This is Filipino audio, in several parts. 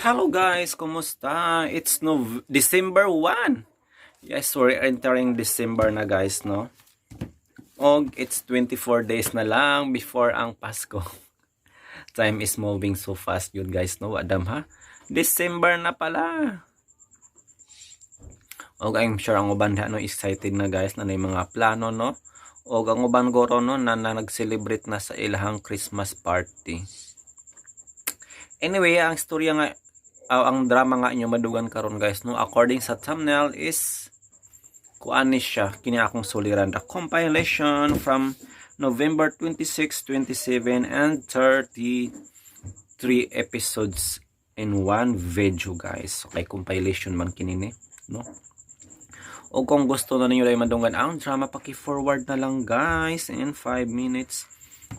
Hello guys, kumusta? It's December 1. Yes, we're entering December na guys, no? Og it's 24 days na lang before ang Pasko. Time is moving so fast yun guys, no? Adam ha? December na pala. Og I'm sure ang uban no excited na guys na mga plano, no? Og ang uban goro no na nag-celebrate na sa ilahang Christmas party. Anyway, ang storya nga ang drama nga inyo madugan karon guys, no, according sa thumbnail is kuani siya kini akong suliran, the compilation from November 26, 27 and 33 episodes in one video guys. Okay, compilation man kini ni, no? O kung gusto na ninyo dai madunggan ang drama, paki-forward na lang guys in 5 minutes.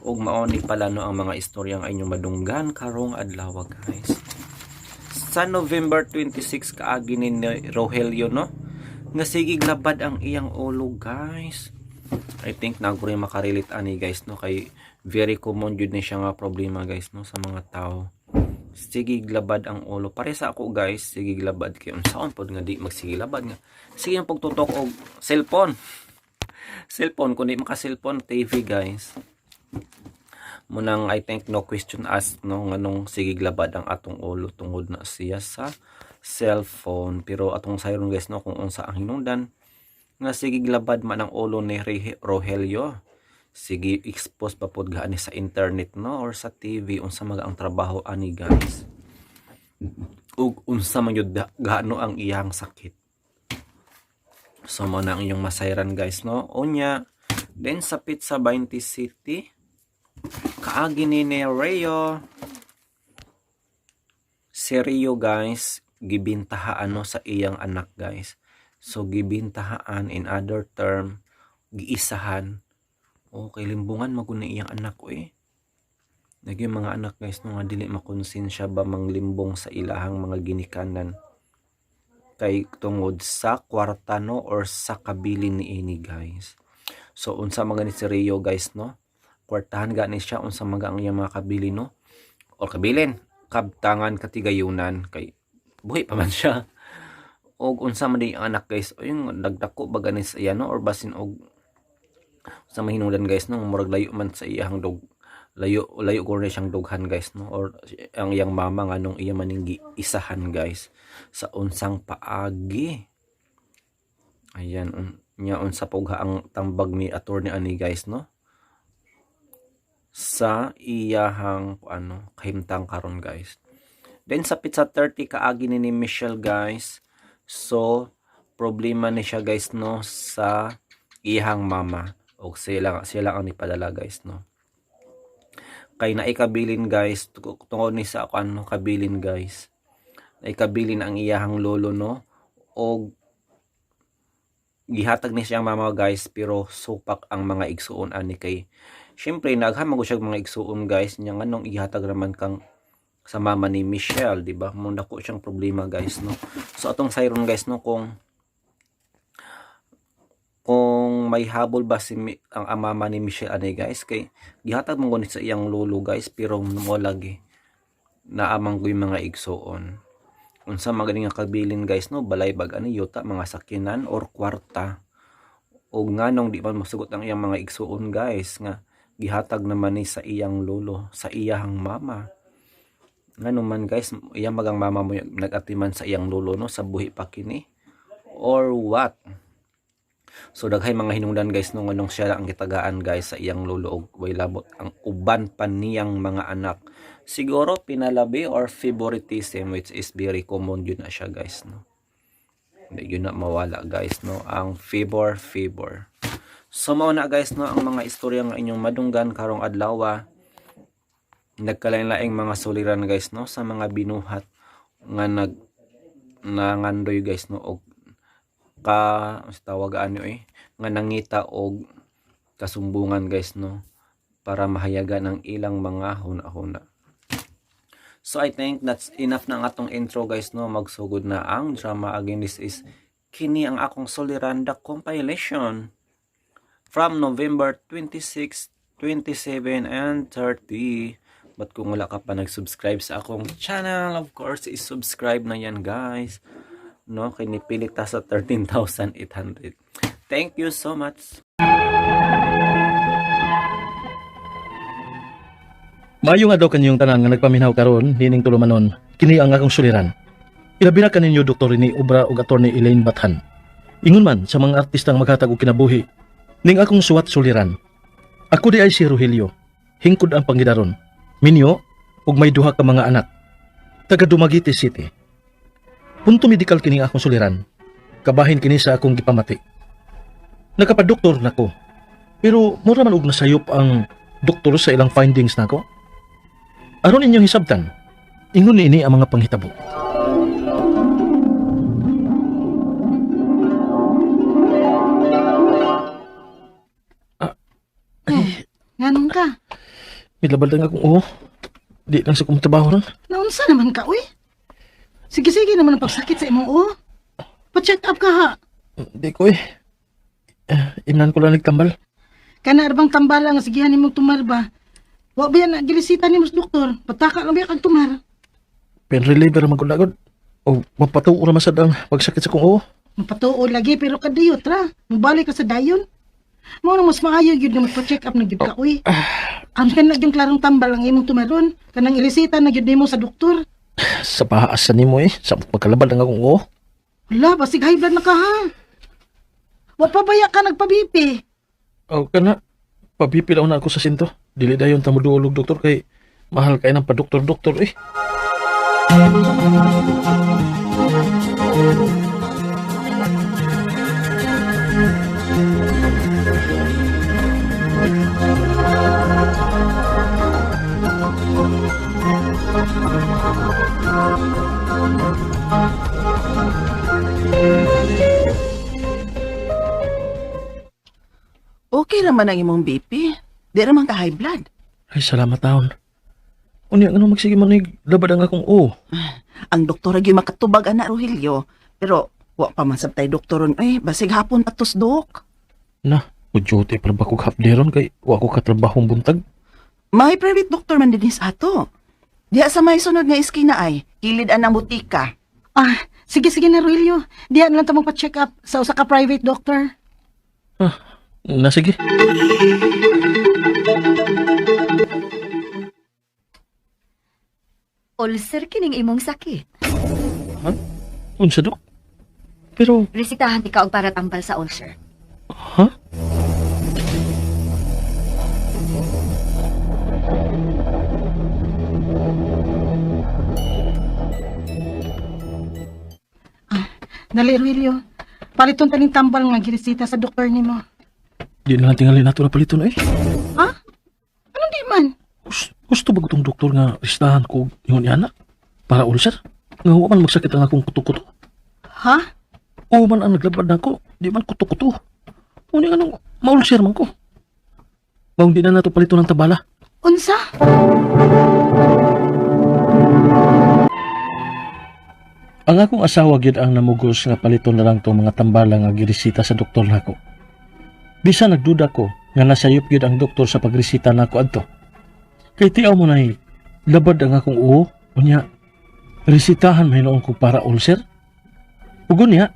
Og maoni pala no ang mga istorya nga inyong madunggan karong adlaw guys. Sa November 26 kaagi ni Rogelio, no, nga sige labad ang iyang ulo guys. I think naguri makarelate ani guys, no, kay very common jud ni siya nga problema guys, no, sa mga tao. Sige labad ang ulo. Pare sa ako guys, sige labad kay unsaon pod nga di magsige labad nga. Sige ang pagtutok og cellphone. Cellphone kundi maka cellphone TV guys. Munang I think no question asked, no, nganong sige labad ang atong ulo tungod na siya sa cellphone. Pero atong sayron guys, no, kung unsa ang hinungdan nga sige labad man ang ulo ni Rogelio, sige expose pa pod gaani sa internet, no, or sa TV unsa maga ang trabaho ani guys, ug unsa man yun gaano ang iyang sakit. So mo na ang iyong masayran guys, no. Unya then sa Pizza 20 City kaagi ni Rio, si Rio guys gibintahaan no sa iyang anak guys. So gibintahaan, in other term giisahan. Okay, limbungan maguna iyang anak naging mga anak guys no nga dili makonsensya ba manglimbong sa ilahang mga ginikanan kay tungod sa kwarta, no, or sa kabilin ni ini guys. So unsa mga ni si Rio guys, no, kwartahan gani siya unsa maga ang iyang mga kabili, no, o kabilin kabtangan katigayunan kay buhi pa man siya. Og unsa man di ang anak guys, o yung nagdako ba gani sa iya, no, or basin og sa mahinungdan guys, no, murag layo man sa iyang dog, layo ko na siyang dughan guys, no, or ang iyang mama nga nung iya maning isahan guys sa unsang paagi. Ayan nya unsa pugha ang tambag ni attorney ani guys, no, sa iyahang kahimtang karon guys. Then sa Pizza 30 kaagi ni Michelle guys. So problema ni siya guys, no, sa iyahang mama, o sila ang ipadala guys, no, kay naikabilin guys tungod ni sa kabilin guys, naikabilin ang iyahang lolo, no, og gihatag ni siyang mama guys, pero supak ang mga igsuon ani kay syempre naghamag ko siya mga igsuon guys nya nganong ihatag raman kang sa mama ni Michelle, di ba? Muna ko siyang problema guys, no. So atong sayron guys, no, kung may habol ba ang mama ni Michelle ani guys, kay gihatag mo sa iyang lolo guys, pero mo lagi naamang ko yung mga igsuon unsa magaling nga kabilin guys, no, balay bag ani yuta mga sakinan or kwarta, o nganong di man masugot ang iyang mga igsuon guys nga gihatag naman ni sa iyang lolo sa iyang mama. Ngano man guys, iyang magang mama mo nagatiman sa iyang lolo, no, sa buhi pa kini or what. So daghay mga hinungdan guys, no, nganong siya ang gitagaan guys sa iyang lolo og way labot ang uban pa niyang mga anak. Siguro pinalabi or favoritism, which is very common yun na siya guys, no. Hindi yun na mawala guys, no, ang favor. So mao na guys, no, ang mga istorya nga inyong madunggan karong adlaw. Nagkalain-laing mga suliran guys, no, sa mga binuhat nga nangandoy guys, no, og tawag ano nga nangita og kasumbungan guys, no, para mahayagan ang ilang mga huna-huna. So I think that's enough na ang atong intro guys, no. Magsugod na ang drama. Again, this is kini ang akong suliran, the compilation from November 26, 27 and 30. Dapat kung wala ka pa nag-subscribe sa akong channel, of course, is-subscribe na yan guys. No, kinipilit ta sa 13,800. Thank you so much. Maayo nga daw kanyang tanan nga nagpaminaw karon dining tulumanon. Kini ang akong suliran. Ilabi na kaninyo Dr. Rini Obra ug Attorney Elaine Bathan. Ingon man sa mga artistang maghatag og kinabuhi ning akong suwat suliran. Ako di ay si Rogelio. Hingkod ang pangidaron. Minyo ug may duha ka mga anak. Taga Dumaguete City. Punto medikal kini akong suliran. Kabahin kini sa akong gipamati. Nakapadoktor nako. Pero mura man og nasayop ang doktor sa ilang findings nako. Aron inyong hisabtan, ingon ini ang mga panghitabo. Ganun ka. Milabal lang akong di lang sa kong trabaho ron. Naunsa naman ka, uy. Sige-sige naman ang pagsakit sa imong Pa-check up ka ha. Di ko imnan ko lang nagtambal. Kana arbang tambala nga sigihan nimong tumarba. Wa ba yan gilisita ni mas doktor? Pataka lang ba kag tumar? Pen reliever man ko lagod. O mapatuo ra masad ang pagsakit sa kong Mapatuo lagi pero kadiyot ra. Mubalik ka sa dayon. Mao na mas maayo gyud nga magpa-check up na gyud ka, uy. Ang kana yung klarong tambal ang imong tumaron. Kanang ilisita na gyud nimo sa doktor. Sa pahaasan nimo sa pagkalabad lang akong Hala, basig high blood na ka ha. Wa pa baya ka nagpabipi. Kana pabipi daw na ako sa sinto. Dili dayon ta moduolog doktor kay mahal kay nang pa-doktor-doktor Okay naman ang imong BP. Di naman ka high blood. Ay, salamat taon. Unya, ano magsige manig, labad ang akong Ang doktor agi makatubag ana Rogelio. Pero wa pa man sabtay doktoron basig hapon patos dok. Na, udyoti para ba kong hapderon kay wa ko katrabahong buntag. May private doctor man din sa ato. Diha sa may sunod nga iskina kilid anang butika. Sige na, Rogelio. Diyan lang ta magpa-check up sa usa ka private doctor. Sige. Ulcer kining imong sakit. Unsa dok? Pero, Resitahan ti ka og para tambal sa ulcer. Dali, Rogelio. Paliton taning tambal nga girisita sa doktor nimo. di na lang tingali nato na paliton Anong di man? Gusto ba itong doktor nga listahan ko yung yana? Para ulcer? Nga wa man magsakit ang akong kuto-kuto. Ha? O man ang naglabad na ako, di man kuto-kuto. Unya anong maulcer man ko. Bawang di na nato paliton ng tabala. Unsa? Ang akong asawa gyud ang namugos nga paliton na lang tong mga tambala nga giresita sa doktor nako. Bisan nagduda ko nga nasayop gyud ang doktor sa pagresita nako adto. Kay tiaw mo nay labad ang akong unya resitahan may noon ko para ulcer. Ugon niya.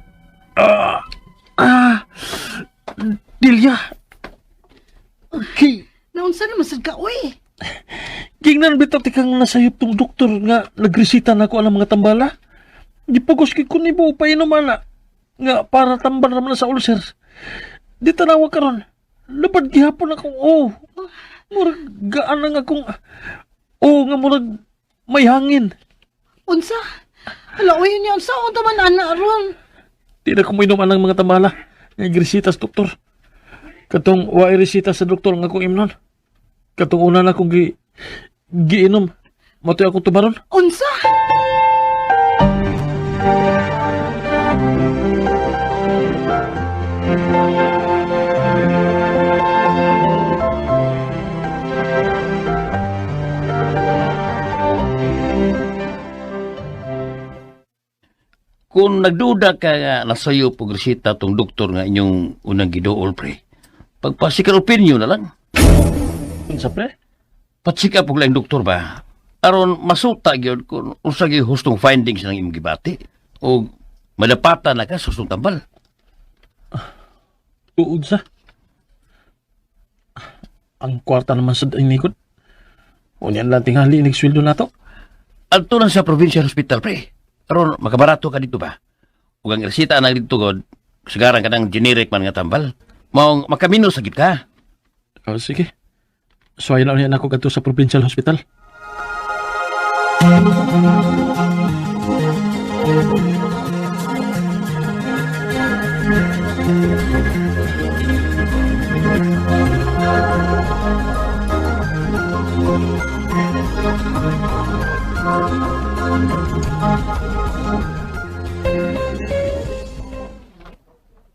Dilya. Okay. Naunsa naman sad ka, uy? Gingnan bitaw tikang nasayop tong doktor nga nagresita nako ang mga tambala. Gipugos kay kun ibo pa inuman nga para tambal naman sa ulcer. Di tanawa karon. Labad gihapon akong murag gaan ang akong nga murag may hangin. Unsa? Hala, uy, yun unsa? Unta man ana ron? Di na ko mainuman ang mga tambala nga giresita sa doktor. Katong wa resita sa doktor nga akong imnon. Katong una na akong giinom. Matoy akong tumaron. Unsa? Kung nagduda ka nga nasayo pagresita tong doktor nga inyong unang gidool, pre, pagpasikal opinion na lang. Unsa pre? patsika po lang doktor ba? Aron masuta gyud kung unsa gyud hustong findings ng imong gibati o madapatan na ka sa hustong tambal. Tuod sa. Ang kwarta naman sa inikot. Unyan lang tingali nagsweldo na to. Adto lang sa provincial hospital pre. Aron makabarato ka dito ba? Ug ang resita na dito god sigaran ka ng generic man nga tambal. Maong makamino sakit ka. Oh, sige. So, ayun lang yan ako kadto sa provincial hospital.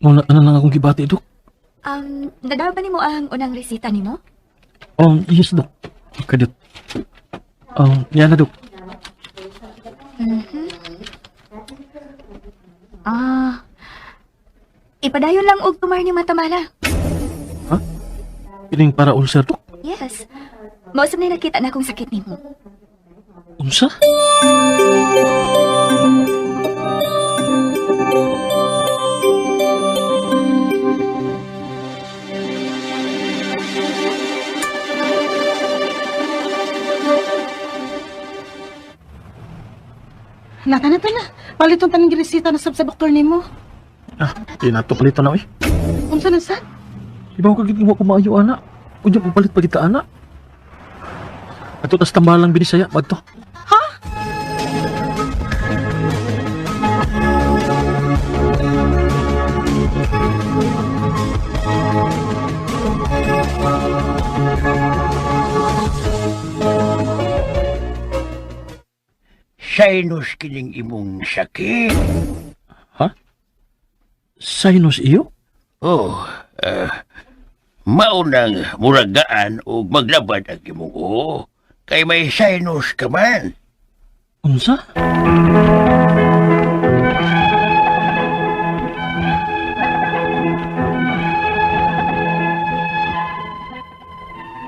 Muna na lang akong gibati, Dok. Nadaba ni mo ang unang resita ni mo? Yes, Dok. Okay, Dok. Yan na, Dok. Ipadayon lang og tumar ni matamala. Ha? Piling para ulcer, Dok? Yes. Mausap na nakita na akong sakit ni mo. Unsa? Nata na. Paliton tanong giresita na sa doktor nimo. Di na to palito na, eh. Unsa na sad? Iba ko kagiging mo kumaayo, anak. Kung ko palit pa kita, anak. Ato tas tambalang binisaya, bagto. Sinus kining imong sakit. Ha? Sinus iyo? Oh, maunang muragaan o maglabad ang imong uho. Kay may sinus ka man. Unsa?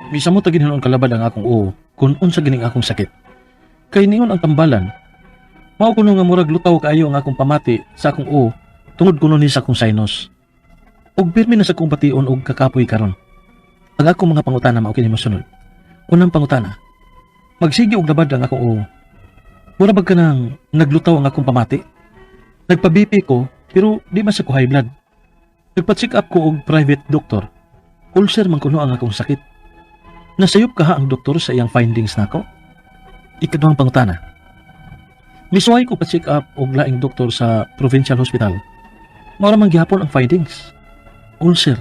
Misa mo tagin ang kalabad ang akong uho kung unsa gining akong sakit. Kay niyon ang tambalan. Mao kuno nga murag lutaw kaayo ang akong pamati sa akong uho tungod kuno ni sa akong sinus. Ug pirmi na sa akong bation og kakapoy karon. Ang akong mga pangutana mao kini mosunod. Unang pangutana. Magsige og labad ang akong uho. Mura bag ka nang naglutaw ang akong pamati? Nagpa-BP ko pero di man sa ko high blood. Nagpa-check up ko og private doctor. Ulcer man kuno ang akong sakit. Nasayop ka ang doktor sa iyang findings nako? Ikaduhang pangutana. Misuway ko pa-check up og laing doktor sa provincial hospital. Maura man gihapon ang findings. Ulcer.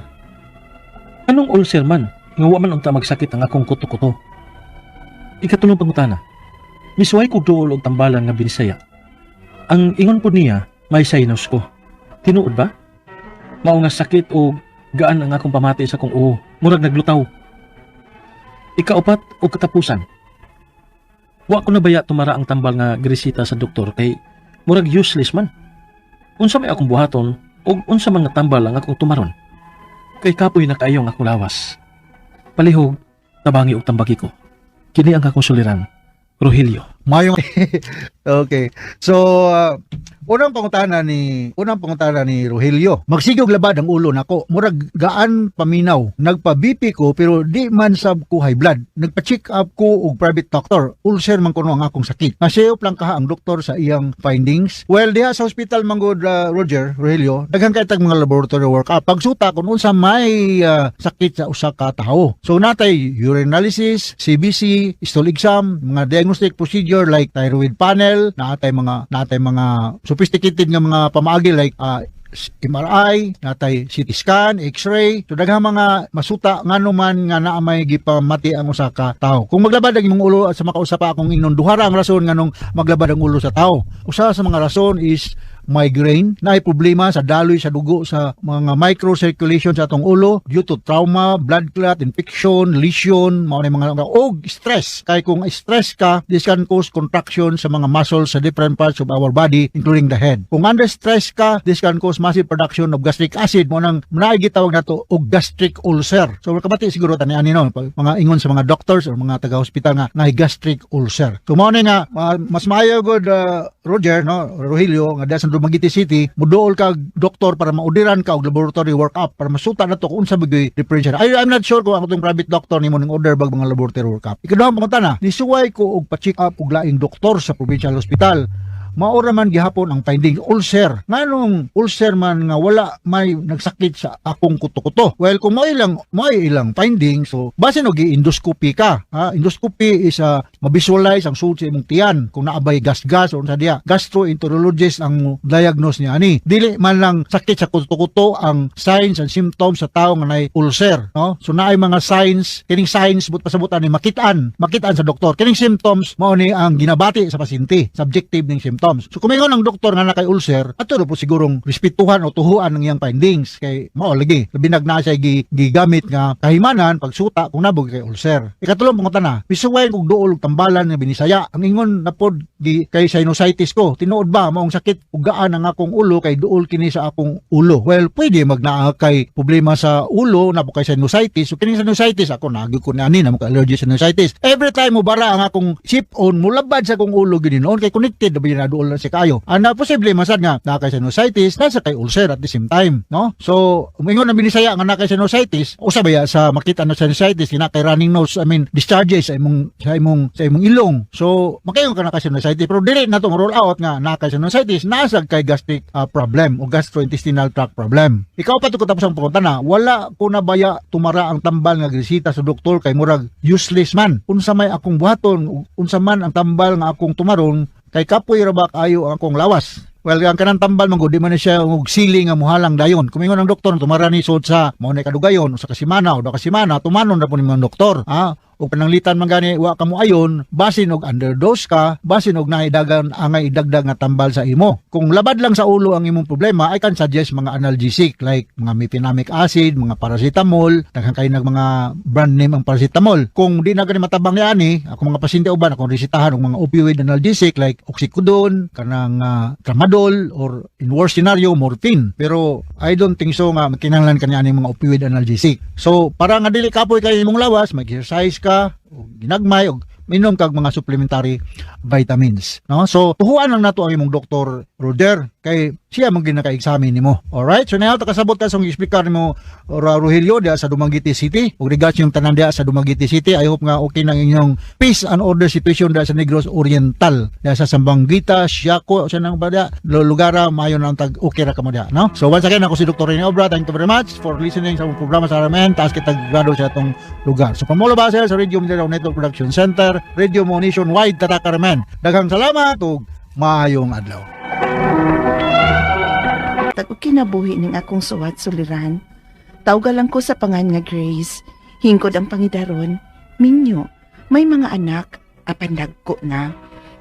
Anong ulcer man? Nga wa man unta magsakit ang akong kuto-kuto. Ikatulong pangutana. Misuway ko duol og tambalan nga binisaya. Ang ingon po niya, may sinus ko. Tinuod ba? Mao nga sakit o gaan ang akong pamati sa akong uho. Murag naglutaw. Ikaupat o katapusan. Wa ko na baya tumara ang tambal nga gresita sa doktor kay murag useless man. Unsa may akong buhaton ug unsa man nga tambal ang akong tumaron. Kay kapoy na kaayo ang akong lawas. Palihog, tabangi og tambagi ko. Kini ang akong suliran, Rogelio. Mayong okay. So unang pangutana ni Rogelio. Magsigog labad ang ulo nako. Murag gaan paminaw. Nagpa-BP ko pero di man sab ko high blood. Nagpa-check up ko og private doctor. Ulcer man kuno ang akong sakit. Nasayop lang kaha ang doktor sa iyang findings. Well, diha sa hospital manggod Rogelio, daghan kay tag mga laboratory workup. Pagsuta kung unsa may sakit sa usa ka tawo. So natay urine analysis, CBC, stool exam, mga diagnostic procedure like thyroid panel, natay mga sophisticated nga mga pamaagi like MRI, natay CT scan, X-ray. So daghang mga masuta ngano man nga naa may gipamati ang usa ka tawo. Kung maglabad ang imong ulo sa makausa pa akong ingnon duha ra ang rason nganong maglabad ang ulo sa tawo. Usa sa mga rason is migraine, na problema sa daloy sa dugo sa mga microcirculation sa atong ulo due to trauma, blood clot, infection, lesion, mao na mga og stress. Kay kung stress ka, this can cause contraction sa mga muscles sa different parts of our body including the head. Kung under stress ka, this can cause massive production of gastric acid, mo nang naigitawag nato og gastric ulcer. So kabati siguro tani ani no mga ingon sa mga doctors or mga taga-hospital nga na gastric ulcer. So mao ni nga mas maayo gud Roger no Rogelio nga sa Dumaguete City muduol ka doktor para maudiran ka og laboratory workup para masuta nato kung unsa bagay differential. I'm not sure kung ang atong private doctor nimo ning order bag mga laboratory workup. Ikaduhang pangunta na nisuway ko og pa-check up og laing doktor sa provincial hospital. Maura man gihapon ang finding ulcer. Nganong ulcer man nga wala may nagsakit sa akong kuto-kuto. Well, kung may ilang finding, so base no gi-endoscopy ka. Endoscopy is ma-visualize ang suot sa imong tiyan kung naabay gas-gas o unsa diya. Gastroenterologist ang diagnose niya ani. Dili man lang sakit sa kuto-kuto ang signs and symptoms sa tawo nga nay ulcer, no? So naay mga signs, kining signs but pasabutan ni makitaan sa doktor. Kining symptoms mao ni ang ginabati sa pasyente. Subjective ning symptoms. So kung mayroon ng doktor nga nakay ulcer, ato po sigurong respetuhan o tuhuan ng iyang findings kay mao lagi labinag na siya gigamit nga kahimanan pagsuta kung nabog kay ulcer. Ikatulong pangutan na, bisuwayn kog duol og tambalan nga binisaya. Ang ingon na pod kay sinusitis ko, tinuod ba maong sakit ug gaan ang akong ulo kay duol kini sa akong ulo. Well, pwede magnaa kay problema sa ulo na po kay sinusitis. So kining sinusitis ako nagi ko ni ani na mo allergy sa sinusitis. Every time mo bara ang akong sip-on mulabad sa akong ulo gininon kay connected na duol na si kayo. Ana posible masad nga nakay sinusitis nasa kay ulcer at the same time, no? So umingon na binisaya nga nakay sinusitis usa ba ya sa makita na sinusitis kina kay running nose, I mean discharges sa imong ilong. So makayon ka nakay sinusitis pero dili na tong roll out nga nakay sinusitis nasag kay gastric problem o gastrointestinal tract problem. Ikaw pa ko tapos ang pumunta na wala ko na baya tumara ang tambal nga gresita sa doktor kay murag useless man. Unsa may akong buhaton unsa man ang tambal nga akong tumaron kay kapoy ra ba kayo ang akong lawas. Well, ang kanang tambal man gud di man siya og sili nga muhalang dayon. Kumingon ang doktor tumara ni sud sa mao na kadugayon sa kasimana o da kasimana tumanon ra po ni mga doktor. O pananglitan man gani wa ka mo ayon basin og underdose ka, basin og naidagan angay idagdag nga tambal sa imo. Kung labad lang sa ulo ang imong problema, I can suggest mga analgesic like mga mefenamic acid, mga paracetamol, daghang kay nag mga brand name ang paracetamol. Kung di na gani matabang ni ani, ako mga pasyente uban akong resetahan og mga opioid analgesic like oxycodone, kanang tramadol or in worst scenario morphine. Pero I don't think so nga kinahanglan kani ani mga opioid analgesic. So para nga dili kapoy kay imong lawas, mag-exercise ka o ginagmay o minom kag mga supplementary vitamins, no? So tuhuan lang nato ang imong doktor Roger kay siya man ginaka-examine nimo. Alright, so nayo kasabot ka sa explicar nimo Rogelio dia sa Dumaguete City ug regards yung tanan dia sa Dumaguete City. I hope nga okay nang inyong peace and order situation dia sa Negros Oriental dia sa Sambanguita, Siaco sa nang bada lugara mayo nang tag okay ra kamo dia, no? So once again ako si Dr. Rene Obra. Thank you very much for listening sa among programa sa Aramen taas kita grado sa atong lugar. So pamulo ba sa Radio Mindanao Network Production Center, Radio Mo Nationwide Tatak Aramen. Daghang salamat ug maayong adlaw. Tag kinabuhi ning akong suwat suliran. Tawgalan ko sa pangan nga Grace. Hingkod ang pangidaron. Minyo, may mga anak, apandag ko na.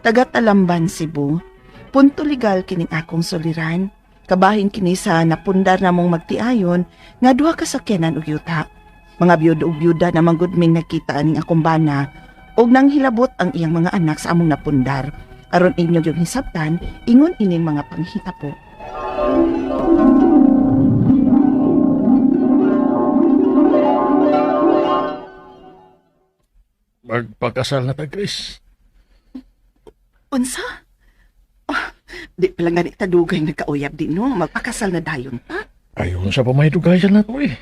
Taga Talamban, Cebu. Punto legal kining akong suliran. Kabahin kini sa napundar na mong magtiayon, nga duha kasakyanan og yuta. Mga biyuda ug biyuda na manggudming nakita aning akong bana, og nang hilabot ang iyang mga anak sa among napundar. Aron inyo yung hisabtan, ingon ining mga panghita po. Magpakasal na ta, Chris. Unsa? Di pala nga tadugay nagkauyab din no, magpakasal na dayon ta. Ayon sa pamahidugayan na to eh.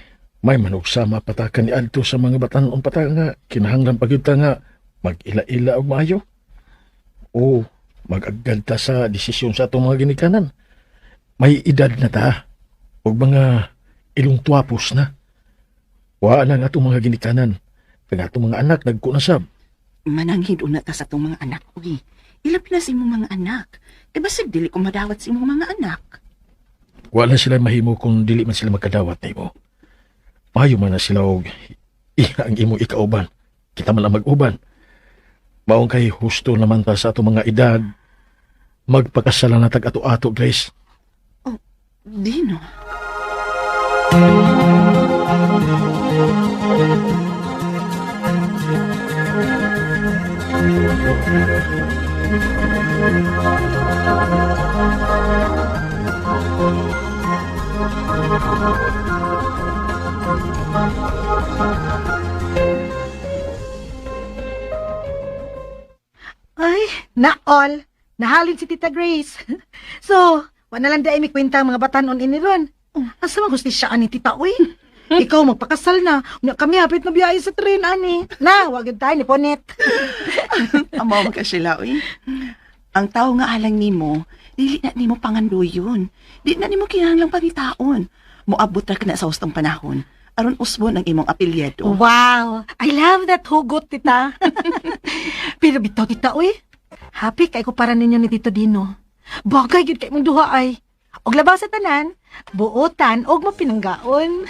May manugsama patakan ni Adto sa mga batanon pata nga kinahanglan pagyud nga mag-ila-ila og maayo. O mag-agad ta sa desisyon sa atong mga ginikanan. May edad na ta og mga ilong tuwapos na. Wa na nga atong mga ginikanan. Kaya atong mga anak nagkunasab. Mananghid una ta sa atong mga anak uy. Ilapi na sa imong mga anak. E basig dili ko madawat sa imong mga anak. Wala sila mahimo kung dili man sila magkadawat nimo. Mayo man na sila og ang imong ikauban. Kita man ang mag-uban. Maong kay husto naman ta sa ato mga edad. Magpakasala na tag ato-ato, Grace. Dino. Ay, naol. Nahalin si Tita Grace. So, wala lang dahil may kwenta ang mga batanon iniron. Asa mang hustisyaan ni Tita, uy? Ikaw magpakasal na. Unya kami hapit na biyahe sa tren, ani. Na, wag tayo ni Ponet. Amo ka sila, uy. Ang tao nga alang nimo, dili na nimo panganduyon. Di na nimo kinahanglang pangitaon. Moabot ra kana sa hustong panahon. Aron usbon ang imong apelyido. Wow, I love that hugot, Tita. Pero bitaw, Tita, uy. Happy kay ko para ninyo ni Tito Dino. Bagay, yun kay mong duha ay. Og labaw sa tanan, buotan, og mapinanggaon.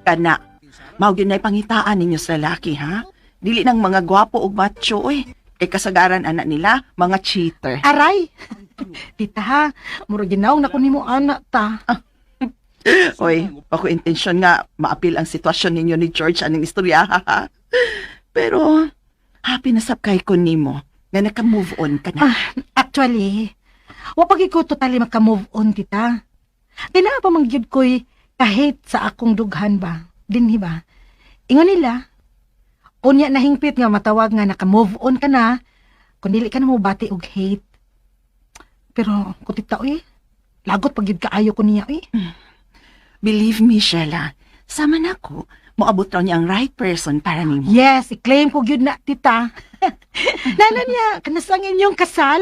Kana, mao gyud nay pangitaan ninyo sa lalaki, ha? Dili nang mga gwapo ug macho, uy. Kay kasagaran anak nila, mga cheater. Aray! Tita ha, muro ginaw na ko nimo anak ta. Oy, ako intensyon nga maapil ang sitwasyon ninyo ni George aning istorya, ha? Pero, happy na sabkay ko nimo nga naka-move on ka na. Actually, wapag ko totally maka-move on, tita. Kaya pa mangyud ko'y kahit sa akong dughan ba? Dinhi ba? Ingon nila, unya na hingpit nga matawag nga naka-move on ka na, kung dili ka na mo bati og hate. Pero, kung tita, uy, lagot pag yun kaayo ko niya, uy. Believe me, Sheila, sama na ko, moabot raw niya ang right person para nimo. Yes, i-claim ko yun na, tita. Nana niya, kanasang inyong kasal?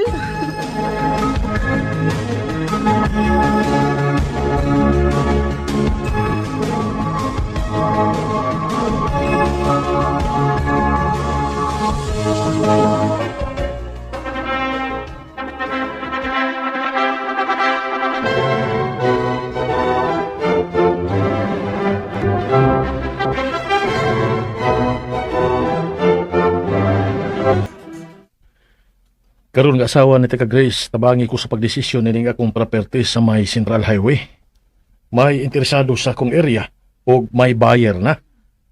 Karon nga asawa ni Teka Grace, tabangi ko sa pagdesisyon nining akong property sa may Central Highway. May interesado sa akong area o may buyer na.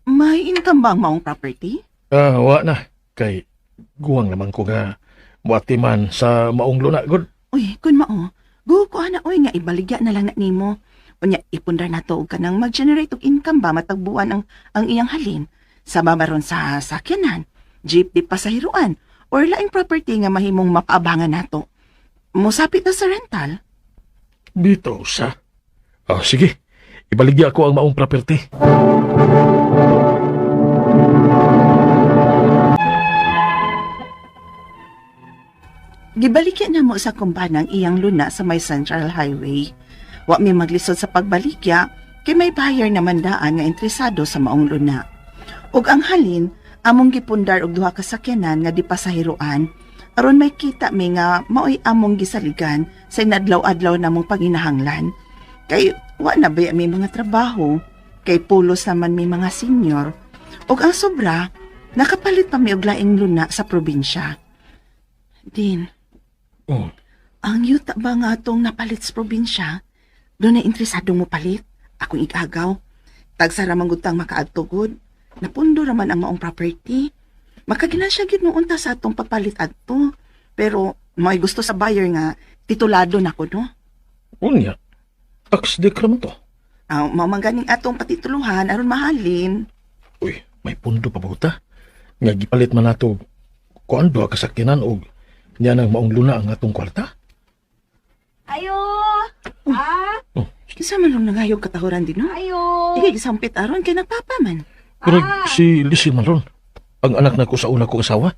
May income ba ang maong property? Wa na. Kay guwang naman ko nga muatiman sa maong luna. Good. Uy, kun mao, go ko ana oy nga ibaligya na lang na nimo. Unya ipundar na to og kanang mag-generate og income ba matagbuan ang iyang halin. Sa mamaron sa sakyanan, jeep di pasahiruan, or laing property nga mahimong mapaabangan nato. Musapit na sa rental. Bito sa. Sige. Ibaligya ko ang maong property. Gibalikya na mo sa kumbanang iyang luna sa may Central Highway. Wa mi maglisod sa pagbalikya, kay may buyer naman daan nga interesado sa maong luna. Ug ang halin, among gipundar og duha ka sakyanan nga di pasahiruan, aron may kita mi nga maoy among gisaligan sa inadlaw-adlaw namong panginahanglan. Kay wa na ba mi mga trabaho, kay pulos naman mi mga senior. Ug ang sobra, nakapalit pa mi og laing luna sa probinsya. Din, Oh, ang yuta ba nga atong napalit sa probinsya? Doon na interesadong mo palit? Akong igagaw. Tagsara manggutang makaagtugod. Napundo raman ang maong property. Makaginansya gid mo unta sa atong pagpalit adto. Pero may gusto sa buyer nga titulado na ko, no? unya. Tax decrement to. Mamangganing atong patituluhan aron mahalin. Uy, may pundo pa ba ta? Nga gipalit man nato kuan duha ka sakyanan og niya nang maong luna ang atong kwarta. Ayo! Ah! Kinsa man lang nangayog katahuran din, no? Ayo! Ikaw gisampit aron kay nagpapaman. Pero si Lizzie man ron, ang anak na ko sa una kong asawa.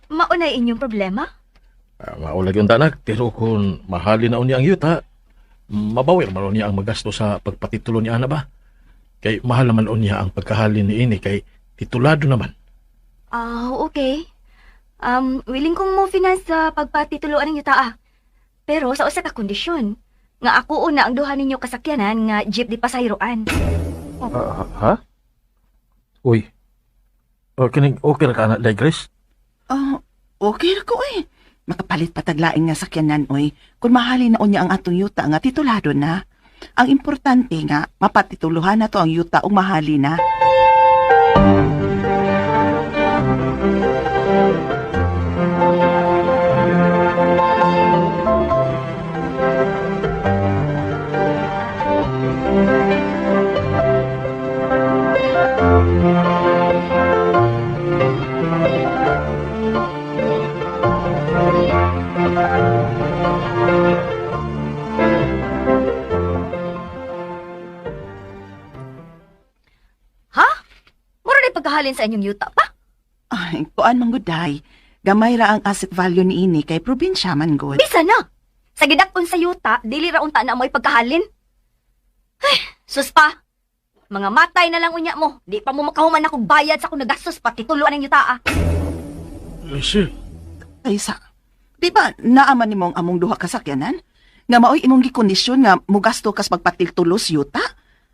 Maunay inyong problema? Maulag yung tanak, pero kung mahalin na niya ang yuta, mabawir man niya ang magasto sa pagpatitulo ni Ana ba? Kay mahal naman niya ang pagkahalin ni ini kay titulado naman. Okay. Willing kong mo finance sa pagpatituluan ng yuta. Pero sa usa ka kondisyon, nga ako una ang duha ninyo kasakyanan nga jeep di pasahiroan. Ha? Uy, Kining okay ra ka na, day, Grace? Okay ra ko eh. Makapalit pataglaing nga sakyanan oy. Kung mahalin na unya ang atong yuta nga titulado na. Ang importante nga, mapatituluhan na to ang yuta o mahali na. Ha? Mura na pagkahalin sa inyong yuta pa? Ay, kuan mangguday. Gamay ra ang asset value ni ini kay probinsya man gud. Bisa na! Sa gidakon sa yuta, dili ra unta na mo'y pagkahalin. Ay, sus pa! Mga matay na lang unya mo. Di pa mo makahuman akong bayad sa akong nagastos pati tuluan ng yuta Lisa, Kaysa, di ba naaman nimo ang among duha ka sakyanan? Nga maoy imong gikondisyon nga mugasto kas pagpatiltulos yuta?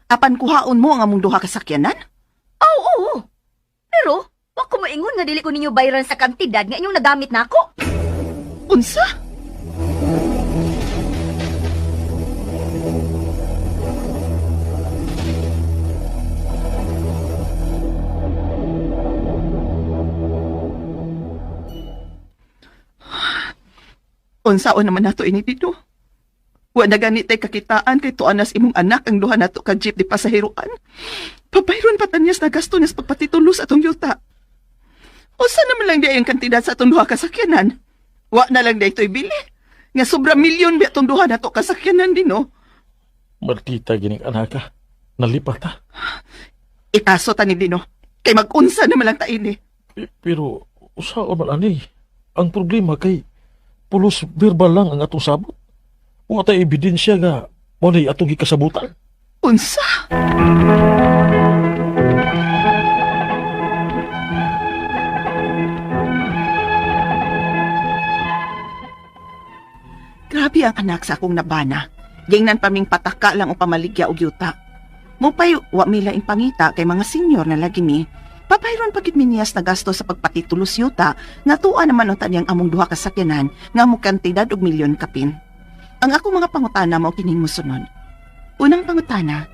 Apan kuhaon mo ang among duha ka sakyanan? Oo. Pero, wag ko maingon nga dili ko ninyo bayaran sa kantidad nga inyong nagamit na ako. Unsa? Unsaon naman nato ini dito? Wa na ganit tay kakitaan kay tuanas imong anak ang duha nato ka jeep di pasahiruan. Pabayron patanyas na gasto nas pagpatitulos atong yuta. Usa naman lang di ang kantidad sa atong duha ka sakyanan. Wa na lang daytoy bili. Nga sobra milyon bi atong duha nato ka sakyanan dino. Martita gining anak ka. Nalipat ta. Ikaso tani dino. Kay mag-unsa naman lang ta ini. Pero, usaon man ani. Ang problema kay pulos verbal lang ang atong sabot. Wa tay ebidensya nga walay atong gikasabutan. Unsa? Grabe ang anak sa akong nabana. Gingnan paming pataka lang o pamaligya og yuta. Mupay wa milaing pangita kay mga senior na lagi mi. Papayron pagit miniyas na gasto sa pagpatitulos yuta nga tuwa naman ang tanyang among duha ka sakyanan nga mo kantidad og milyon kapin. Ang akong mga pangutana mao kining mosunod. Unang pangutana,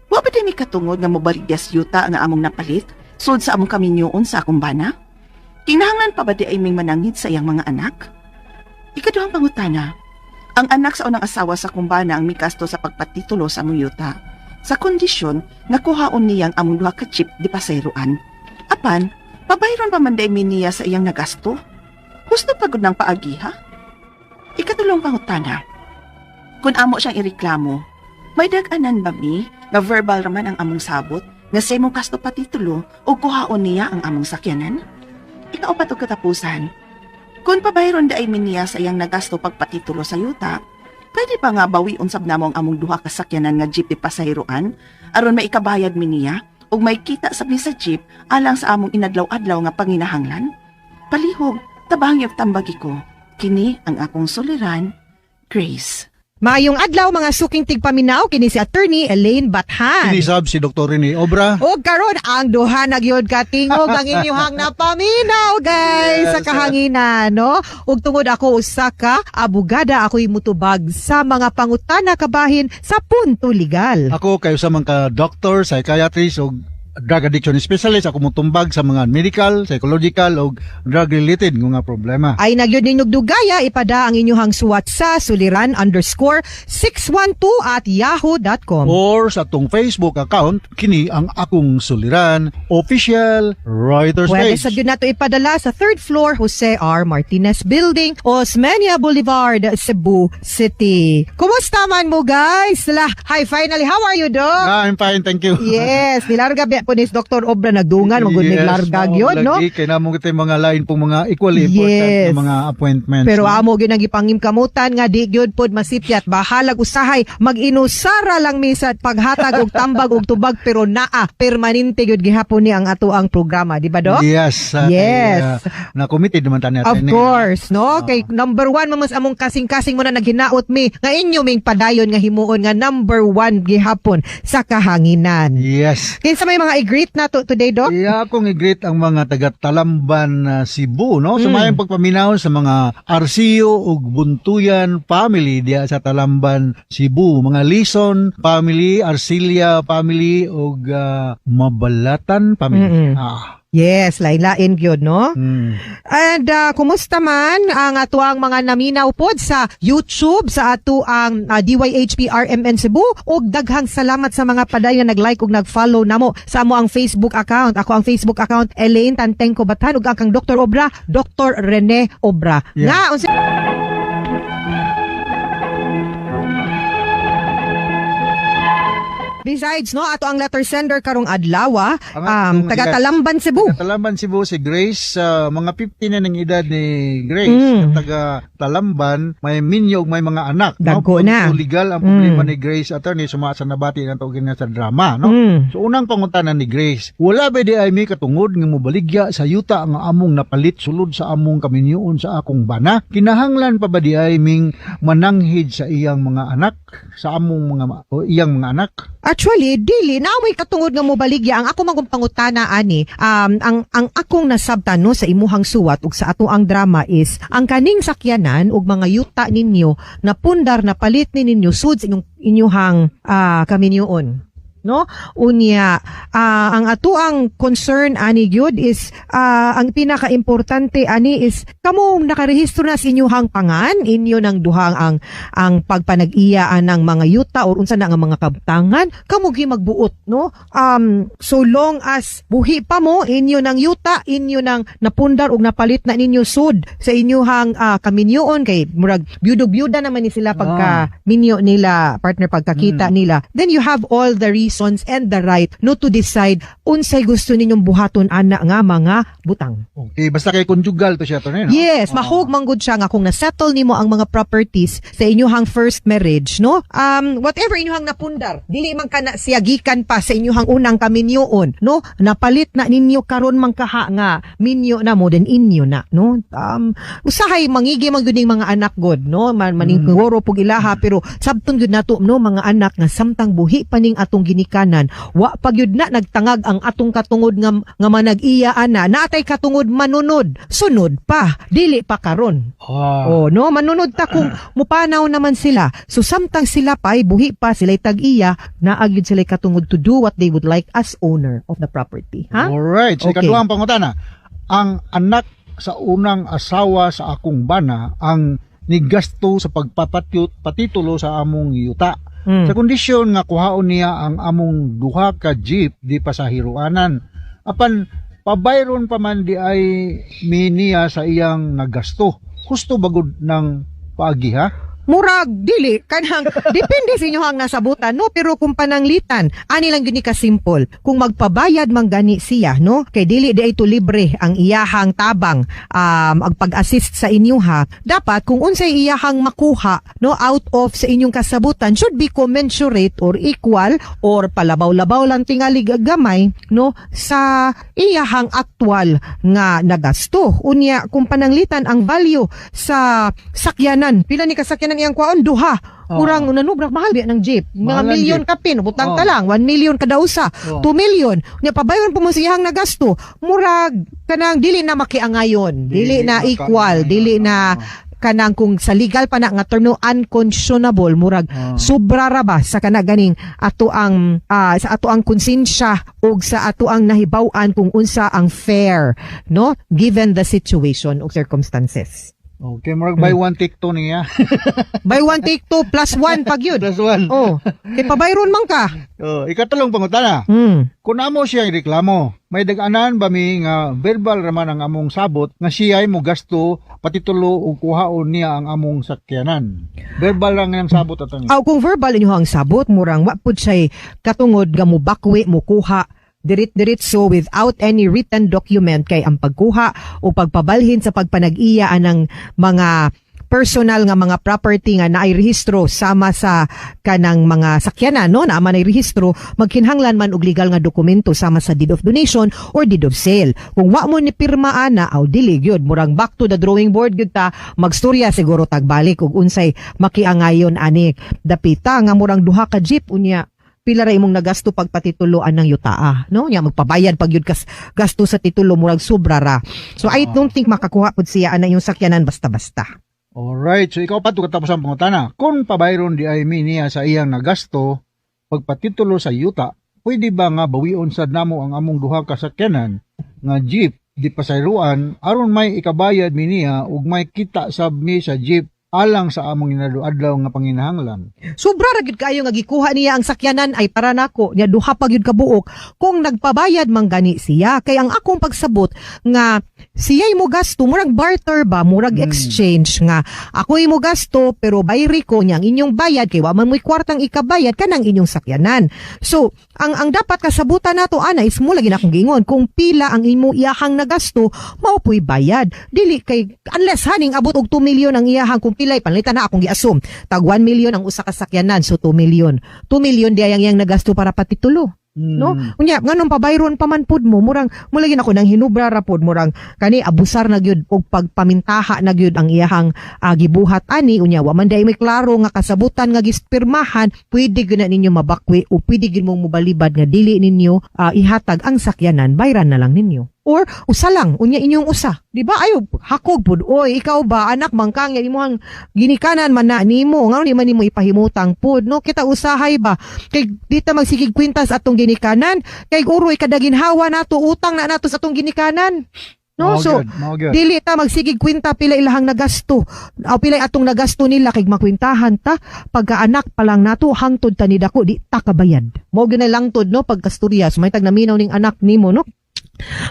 wa ba din mi katungod nga mobaligya yuta nga among napalit sud sa among kaminyoon sa akong bana? Kinahanglan pa ba di ay ming manangit sa iyang mga anak? Ikaduhang pangutana, ang anak sa unang asawa sa kumbana ang mikasto sa pagpatitulo sa among yuta, sa kondisyon nga kuhaon niyang among duha ka chip di pasayroan. Apan, pabayron pa man day niya sa iyang nagasto? Gusto pagod ng paagiha? Ikatulong pangutana, kung amo siyang ireklamo, may dag-anan ba mi nga verbal raman ang among sabot nga sa imong kasto patitulo o kuhaon niya ang among sakyanan? Ikaupat og katapusan, kung pabayron day niya sa iyang nagasto pagpatitulo sa yuta, pwede pa nga bawi unsab namong among duha ka sakyanan nga jeep di pasahiruan aron may ikabayad mi niya ug may kita sabi sa jeep alang sa among inadlaw-adlaw nga panginahanglan? Palihog, tabangyog tambagi ko. Kini ang akong suliran, Grace. Maayong adlaw mga suking tigpaminaw kini si Attorney Elaine Bathan. Inisab si Dr. Rini Obra. O karon ang duha nagyod katingog ang inyong napaminaw guys Yes, sa kahanginan no. Ug tungod ako usa ka abogada ako'y mutubag sa mga pangutana kabahin sa punto legal. Ako kayo sa mga doctor, psychiatrist o drug addiction specialist. Ako mutumbag sa mga medical, psychological o drug-related nga problema. Ay nagyod ninyog dugaya ipada ang inyong suwat sa suliran_612@yahoo.com. Or sa tong Facebook account, kini ang akong suliran, official writer's Pwede page. sa yun nato ipadala sa 3rd floor Jose R. Martinez Building, Osmeña Boulevard, Cebu City. Kumusta man mo guys? Hi, finally, how are you, Doc? I'm fine, thank you. Yes, nilarga po ni Dr. Obra nagdungan, magunding largag yun, no? Kaya namong kita yung mga lain pong mga equally important Yes. na mga appointments. Pero no? amo gyud ang ipangimkamutan nga di gyud pod masipyat bahalag usahay mag-inusara lang minsan paghatag og tambag og tubag pero naa permanente gyud gihapon ni ang ato ang programa, di ba, Doc? Yes. Yes. Na-committed naman tayo Of course, no? Kay number 1 mamas among kasing-kasing mo na naghinaot mi nga inyo ming padayon nga himuon nga number 1 gihapon sa kahanginan. Yes. Kaya sa may mga mga i-greet na to today, Doc? Iya akong i-greet ang mga taga Talamban, Cebu, no? Sa mayang pagpaminaw sa mga Arcio ug Buntuyan family diya sa Talamban, Cebu, mga Lison family, Arcilia family ug Mabalatan family. Yes, lain-lain gyud, no? Mm. And kumusta man ang atuang mga naminaw pod sa YouTube sa atuang DYHP RMN Cebu ug daghang salamat sa mga paday nga nag-like ug nag-follow namo sa amo ang Facebook account. Ako ang Facebook account Elaine Tantengco Batan ug ang kang Dr. Obra, Dr. Rene Obra. Yeah. Nga unsa Besides, no, ato ang letter sender karong adlaw, taga Talamban Cebu. Talamban Cebu si Grace, mga 50 na ng edad ni Grace. Taga Talamban, may minyo ug may mga anak. Dagko na. So, legal ang problema ni Grace attorney sumasa nabati na tawagin na sa drama, no? So unang pangutanan ni Grace, wala ba di ay may katungod nga mobaligya sa yuta nga among napalit sulod sa among kaminyoon sa akong bana? Kinahanglan pa ba di ay ming mananghid sa iyang mga anak, sa among iyang mga anak? Actually, dili na may katungod nga mobaligya ang ako magong pangutana ani ang akong nasabtan no sa imuhang suwat ug sa ato ang drama is ang kaning sakyanan ug mga yuta ninyo na pundar na palit ni ninyo sud sa inyuhang kaminyoon. No, unya ang ato ang concern ani gyud is ang pinaka-importante ani is kamo nakarehistro na sa inyuhang pangan inyo nang duhang ang pagpanag-iyaan ng mga yuta or unsa na nga mga kabtangan kamo gi magbuot, no, so long as buhi pa mo inyo nang yuta inyo nang napundar ug napalit na ninyo sud sa inyuhang kaminyoon kay murag byuda naman ni sila pagka minyo nila partner pagkakita nila, then you have all the reasons and the right no to decide unsay gusto ninyong buhaton ana nga mga butang. Okay, basta kay conjugal to siya to no? Yes, mahog manggod siya nga kung na-settle nimo ang mga properties sa inyuhang first marriage, no? Whatever inyuhang napundar, dili man kana siya gikan pa sa inyuhang unang kaminyoon, no? Napalit na ninyo karon man kaha nga minyo na mo den inyo na, no? Usahay mangigi man gud ning mga anak god, no? Maninggoro pug ilaha pero sabton gud nato no mga anak nga samtang buhi pa ning atong ginikanan, wa pagyud na nagtangag ang atong katungod nga manag-iya ana, natay katungod manunod, sunod pa, dili pa karon. No, manunod ta kung mupanaw naman sila. So samtang sila pa'y buhi pa, sila'y tag-iya, naagyud sila'y katungod to do what they would like as owner of the property. Ha? Alright, so Okay. ikaduhang pangutana. Ang anak sa unang asawa sa akong bana ang nigasto sa pagpapatitulo sa among yuta. Sa kondisyon nga kuhaon niya ang among duha ka jeep di pasahiruanan. Apan pabayron pa man di ay miniya sa iyang nagasto. Husto bagod ng paagi ha? Murag dili kanang depende sa inyo hang nasabutan, no, pero kung pananglitan ani lang gyud ni ka simple kung magpabayad man gani siya, no, kay dili di ay to libre ang iyahang tabang ang pag-assist sa inyo ha, dapat kung unsay iyahang makuha, no, out of sa inyong kasabutan should be commensurate or equal or palabaw-labaw lang tingali gamay, no, sa iyahang actual nga nagasto. Unya kung pananglitan ang value sa sakyanan, pila ni kasakyanan iyang kwaon duha, kurang nanubrak mahal biya ng jeep, mga Mahal ang milyon jeep. kapin butang ta lang 1 million kada usa, 2 million nya pabayon po mo sa iyang nagasto, murag kanang dili na makiangayon, dili na equal, dili na kanang kung sa legal pa na nga term no unconscionable, murag sobra ra ba sa kana ganing ato ang sa ato ang konsensya ug sa ato ang nahibaw-an kung unsa ang fair, no, given the situation ug circumstances. Okay, murag buy one take two niya. By 1 take 2 plus 1 pag yun. Plus one. Oh, kay pabayron man ka. Ikatulong pangutana. Kung amo siyang reklamo, may dag-anan ba mi nga verbal raman ang among sabot nga siya ay mo gasto patitulo ug kuhaon niya ang among sakyanan. Verbal lang ang sabot ato niya. Kung verbal inyo ang sabot, murang wa pud siya katungod nga mo bakwi mo kuha dirit-diritso without any written document kay ang pagkuha o pagpabalhin sa pagpanag-iya ng mga personal nga mga property nga naay rehistro sama sa kanang mga sakyanan, no, na man ay rehistro, magkinhanglan man og legal nga dokumento sama sa deed of donation or deed of sale. Kung wa mo ni pirma ana aw dili gyud, murang back to the drawing board gyud ta, magstorya siguro tagbalik og unsay makiangayon ani dapita nga murang duha ka jeep unya pila ra imong nagasto pagpatituloan ng yutaa, no? Nya magpabayad pag yun kas gasto sa titulo murag sobra ra. So I don't think makakuha pud siya ana yung sakyanan basta-basta. Alright, so ikaw pa ito katapos ang pangutana. Kung pabayron di ay niya sa iyang nagasto, pagpatitulo sa yuta, pwede ba nga bawion sad namo ang among duha ka sakyanan nga jeep di pasayruan aron may ikabayad mi niya ug may kita sab mi sa jeep alang sa among adlaw nga panginahanglan. Sobra ra gyud kayo nga gikuha niya ang sakyanan ay para nako nya duha pa gyud ka buok kung nagpabayad man gani siya kay ang akong pagsabot nga siya mo gasto murag barter ba murag exchange nga ako imo gasto pero bayri ko nya ang inyong bayad kay wa man mo'y kwartang ikabayad kanang inyong sakyanan. So ang dapat kasabutan nato ana is mo lagi na akong giingon kung pila ang imo iyahang nagasto mao po'y bayad dili kay unless haning abot og 2 million ang iyahang kung pilay panlitan na akong giasum tag 1 million ang usa ka sakyanan so 2 million di ayang yang nagasto para patitulo no unya nganon pabayron pa man pud mo murang mulagi nako nang hinubra ra pud murang kani abusar na gyud og pagpamintaha na gyud ang iyahang gibuhat ani unya wa man day may klaro nga kasabutan nga gispirmahan pwede gyud na ninyo mabakwi o pwede gyud mong mobalibad nga dili ninyo ihatag ang sakyanan bayran na lang ninyo. Or usa lang unya inyong usa di ba ayo hakog pud oy ikaw ba anak mangkang imong ginikanan man na nimo ngano di man nimo ipahimutang pud no kita usahay ba kay dita magsigig kwintas atong ginikanan kay uroy kada ginhawa nato utang na nato sa atong ginikanan no so dili ta magsigig kwinta pila ilahang nagasto o pila atong nagasto nila kay makwintahan ta pagka anak pa lang nato hangtod ta ni dako di ta kabayad mo gyud na langtod no pagkastorya sumay tag naminaw ning anak nimo no.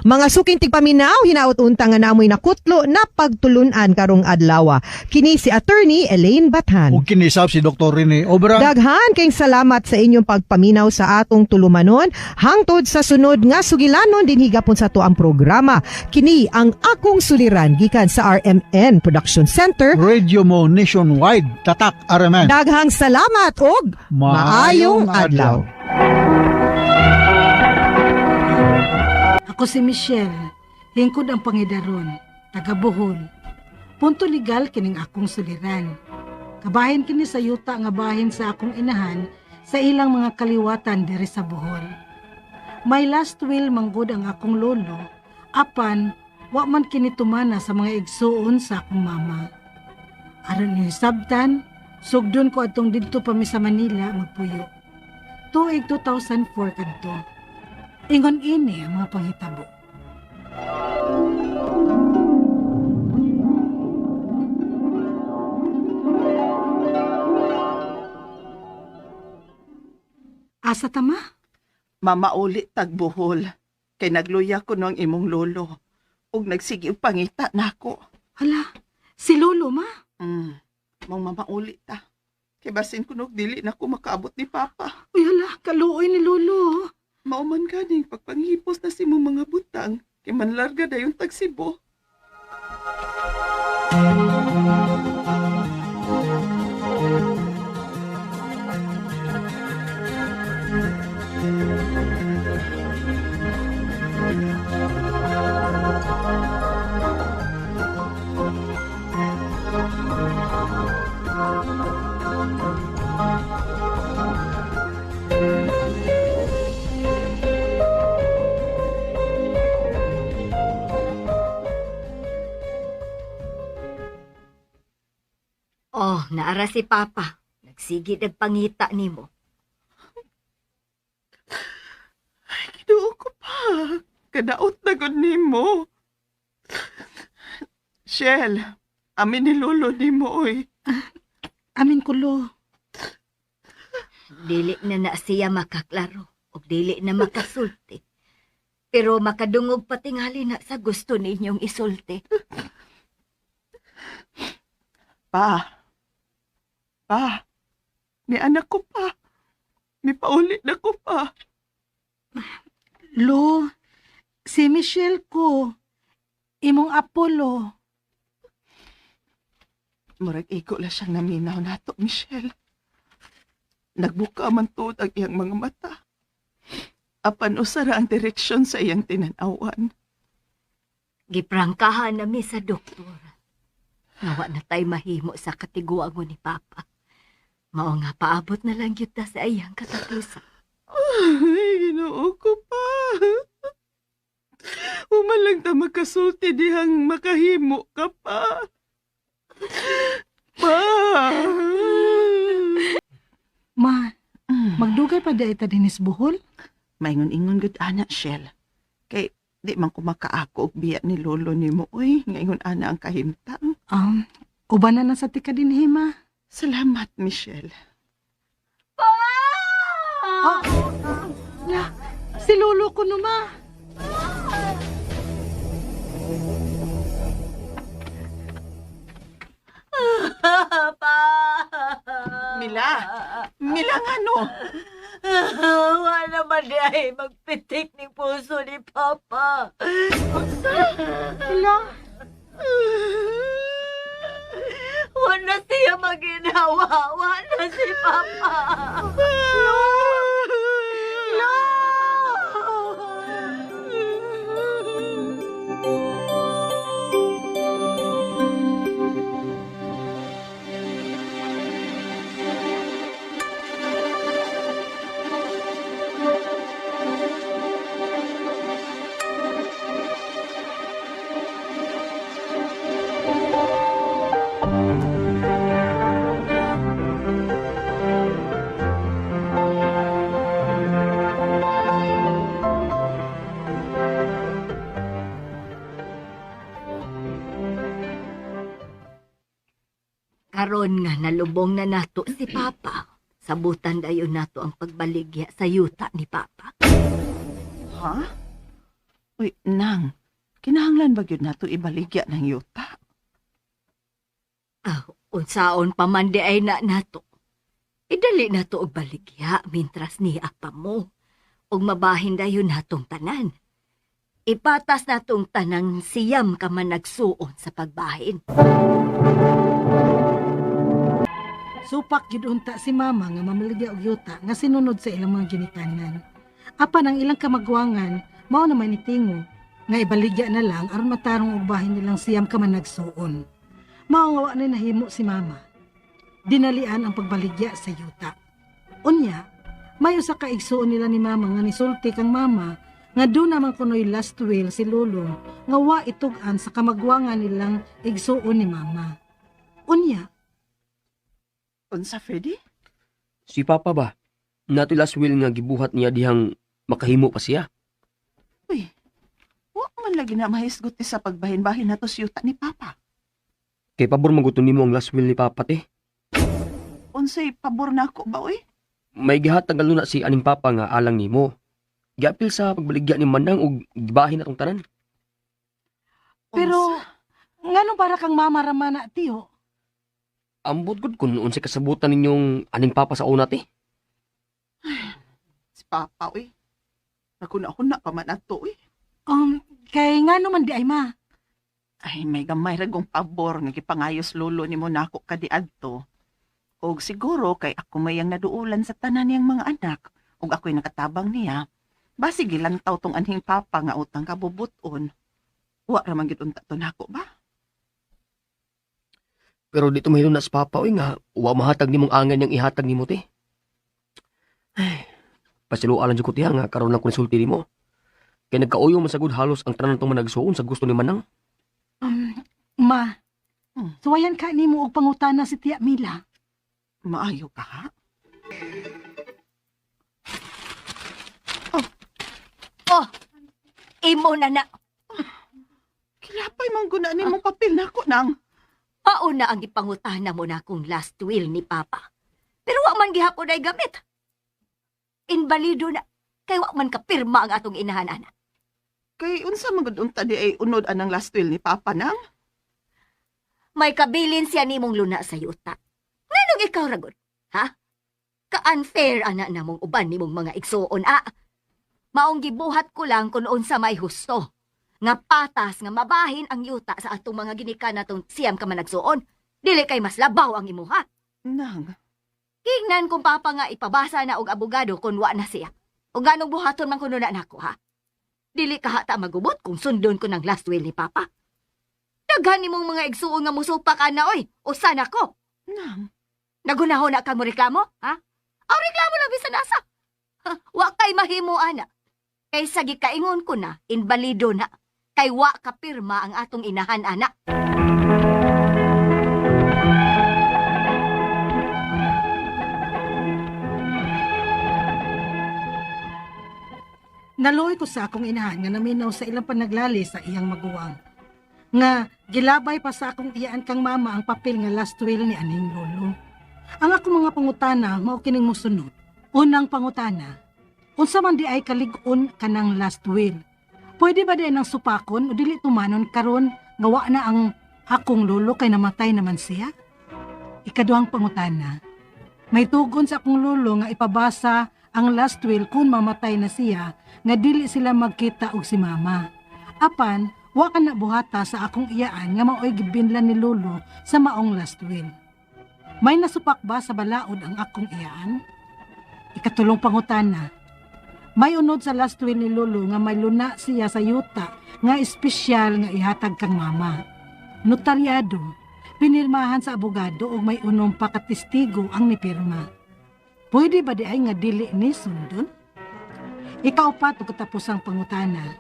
Mga suking tigpaminaw, hinaut-unta nga namoy nakutlo na pagtulunan karong adlaw. Kini si Attorney Elaine Bathan. Ug kinisab si Dr. Rene Obra. Daghan kayong salamat sa inyong pagpaminaw sa atong tulumanon. Hangtod sa sunod nga sugilanon din higapon sa to ang programa. Kini ang akong suliran gikan sa RMN Production Center. Radio mo nationwide, tatak RMN. Daghang salamat og maayong adlaw. Ako si Michelle, hingkod ang Pangidaron, taga Bohol. Punto legal kining akong suliran. Kabahin kini sa yuta nga bahin sa akong inahan sa ilang mga kaliwatan diri sa Bohol. May last will manggod ang akong lolo, apan wa man kini tumana sa mga igsuon sa akong mama. Aron ni sabtan, sugdon ko atong didto pa mi sa Manila magpuyo. Tuig 2004 kadto. Ingon ini ang mga panghitabo. Asa tama? Mamauli tagbuhol. Kay nagluya ko no ang imong lolo. Ug nagsige og pangita nako. Hala, si Lolo ma? Mong mamauli ta. Kay basin ko nog dili na ko makaabot ni Papa. Uy hala, kaluoy ni Lolo. Mauman ganing pagpanghipos na si mo mga butang. Kay manlarga dayon tag Cebu. Oh, naara si Papa. Nagsigi nagpangita nimo. Kinuo ko pa. Kadaot na gud nimo. Shell, amin ni lolo nimo oy. Amin ko lo. Dili na siya makaklaro o dili na makasulti. Pero makadungog patingali na sa gusto ninyong isulti. Pa, may anak ko pa. May paulit na ko pa. Lo, si Michelle ko. Imong Apollo. Murag iko la siyang naminaw nato, Michelle. Nagbuka man tuod ang iyang mga mata. Apan usara ang direksyon sa iyang tinanawan. Giprangkahan nami sa doktor. Nawa na tay mahimo sa katiguan mo ni Papa. Mao nga paabot na lang yun ta sa iyang katapusan. Ay, ginoo ko pa. Umalang ta makasulti dihang makahimo ka pa. Pa! Ma, magdugay pa di ita dinis buhol? Maingon-ingon gud ana, Shell. Kay di man ko makaako og biya ni lolo nimo, uy, ngayon ana ang kahimtang. Uban na sa tika din hima. Salamat, Michelle. Si lolo ko no, ma. Mila! Mila nga no! Wala naman di ay magpitik ng puso ni Papa. Hala. Wala siya maginawa. Wala si Papa. Karon nga nalubong na nato si Papa. Sabutan dayon nato ang pagbaligya sa yuta ni Papa. Ha? Uy, nang, kinahanglan ba yun nato ibaligya ng yuta? Unsaon pa man di ay na nato. Idali nato og baligya mintras ni apa mo. Og mabahin dayon natong tanan. Ipatas natong tanang siyam ka man nagsuon sa pagbahin. Supak gid unta si mama nga mamaligya og yuta nga sinunod sa ilang mga ginikanan. Apan ang ilang kamagwangan mao na manitingo nga ibaligya na lang aron matarong og bahin nilang siyam ka man nagsuon. Mao nga wa na nahimo si mama. Dinalian ang pagbaligya sa yuta. Unya, may usa ka igsuon nila ni mama nga nisulti kang mama nga do naman kunoy last will si lolo nga wa itug-an sa kamagwangan nilang igsuon ni mama. Unya, Unsa, Freddy? Si Papa ba? Nato last will nga gibuhat niya dihang makahimo pa siya. Uy, wa man lagi na mahisgot sa pagbahin-bahin nato sa yuta ni Papa. Kay pabor maguton nimo ang last will ni Papa te. Unsay pabor na ako ba, uy? May gihatag na si aning Papa nga alang nimo. Giapil sa pagbaligya ni Manang ug gibahin atong tanan. pero nganong para kang mama ramana tiyo? Ambot gud kun unsay kasabutan ninyong aning Papa sa una te. Si Papa, uy. Nakuna-kuna pa man ato, uy. Kay ngano man di ay ma? Ay, may gamay ragong pabor nga gipangayos lolo ni mo nako kadi adto. Og siguro kay ako mayang naduulan sa tanan niyang mga anak, og ako'y nakatabang niya. Basi gilantaw tong anhing Papa nga utang kabubuton. Wa ra man gid unta to nako ba? Pero dito mahilo na sa Papa oy nga wa mahatag nimong angan yang ihatag nimo te. Ay, pasilualan jud ko tiya nga karon lang konsulti nimo. Kay nagkauyo man sagud halos ang tanan tong managsuon sa gusto ni Manang. Ma, suwayan ka nimo og pangutana si Tia Mila. Maayo ka ha? Oh, imo na na. Kilapay man guna nimo papel nako nang. Pauna ang ipangutana mo na kung last will ni Papa. Pero wa man gihapon ay gamit. Invalido na. Kay wa man kapirma ang atong inahan-ana. Kay unsa man gud unta di ay unod anang last will ni Papa nang? May kabilin siya nimong luna sa yuta. Nganong ikaw ragon? Ha? Ka-unfair ana namong uban nimong mga igsuon, Maong gibuhat ko lang kung unsa may husto. Nga patas nga mabahin ang yuta sa atong mga ginika natong siyam ka man nagsuon. Dili kay mas labaw ang imuha. Nang, Kingnan kung Papa nga ipabasa na og abogado kung wa na siya. O ganong buhaton man kuno na nako, ha? Dili ka hata magubot kung sundon ko ng last will ni Papa. Daghan nimong mga igsuon nga musupa ka na, oy. Usa na ko. nang. Nagunahon na ka mo reklamo, ha? Ang reklamo lang bisan asa. Wa kay mahimo ana. Kay sa gikaingon ko na, inbalido na. Kay wa kapirma ang atong inahan ana. Naloy ko sa akong inahan nga naminaw sa ilang panaglali sa iyang maguwang. Nga gilabay pa sa akong iyaan kang mama ang papel nga last will ni aning lolo. Ang akong mga pangutana mao kining mosunod. Unang pangutana, unsa man di ay kalig-on kanang last will? Pwede ba di nang supakon o dili tumanon karon nga wa na ang akong lolo kay namatay naman siya? Ikaduhang pangutana, may tugon sa akong lolo nga ipabasa ang last will kung mamatay na siya nga dili sila magkita og si mama. Apan, wa ka na buhata sa akong iyaan nga maoy gibinlan ni lolo sa maong last will. May nasupak ba sa balaod ang akong iyaan? Ikatulong pangutana, may unod sa last will ni lolo nga may luna siya sa yuta nga espesyal nga ihatag kang mama. Notaryado, pinirmahan sa abogado o may unong pakatistigo ang nipirma. Pwede ba di ay nga dili ni sundon? Ikaw pa to katapos ang pangutana.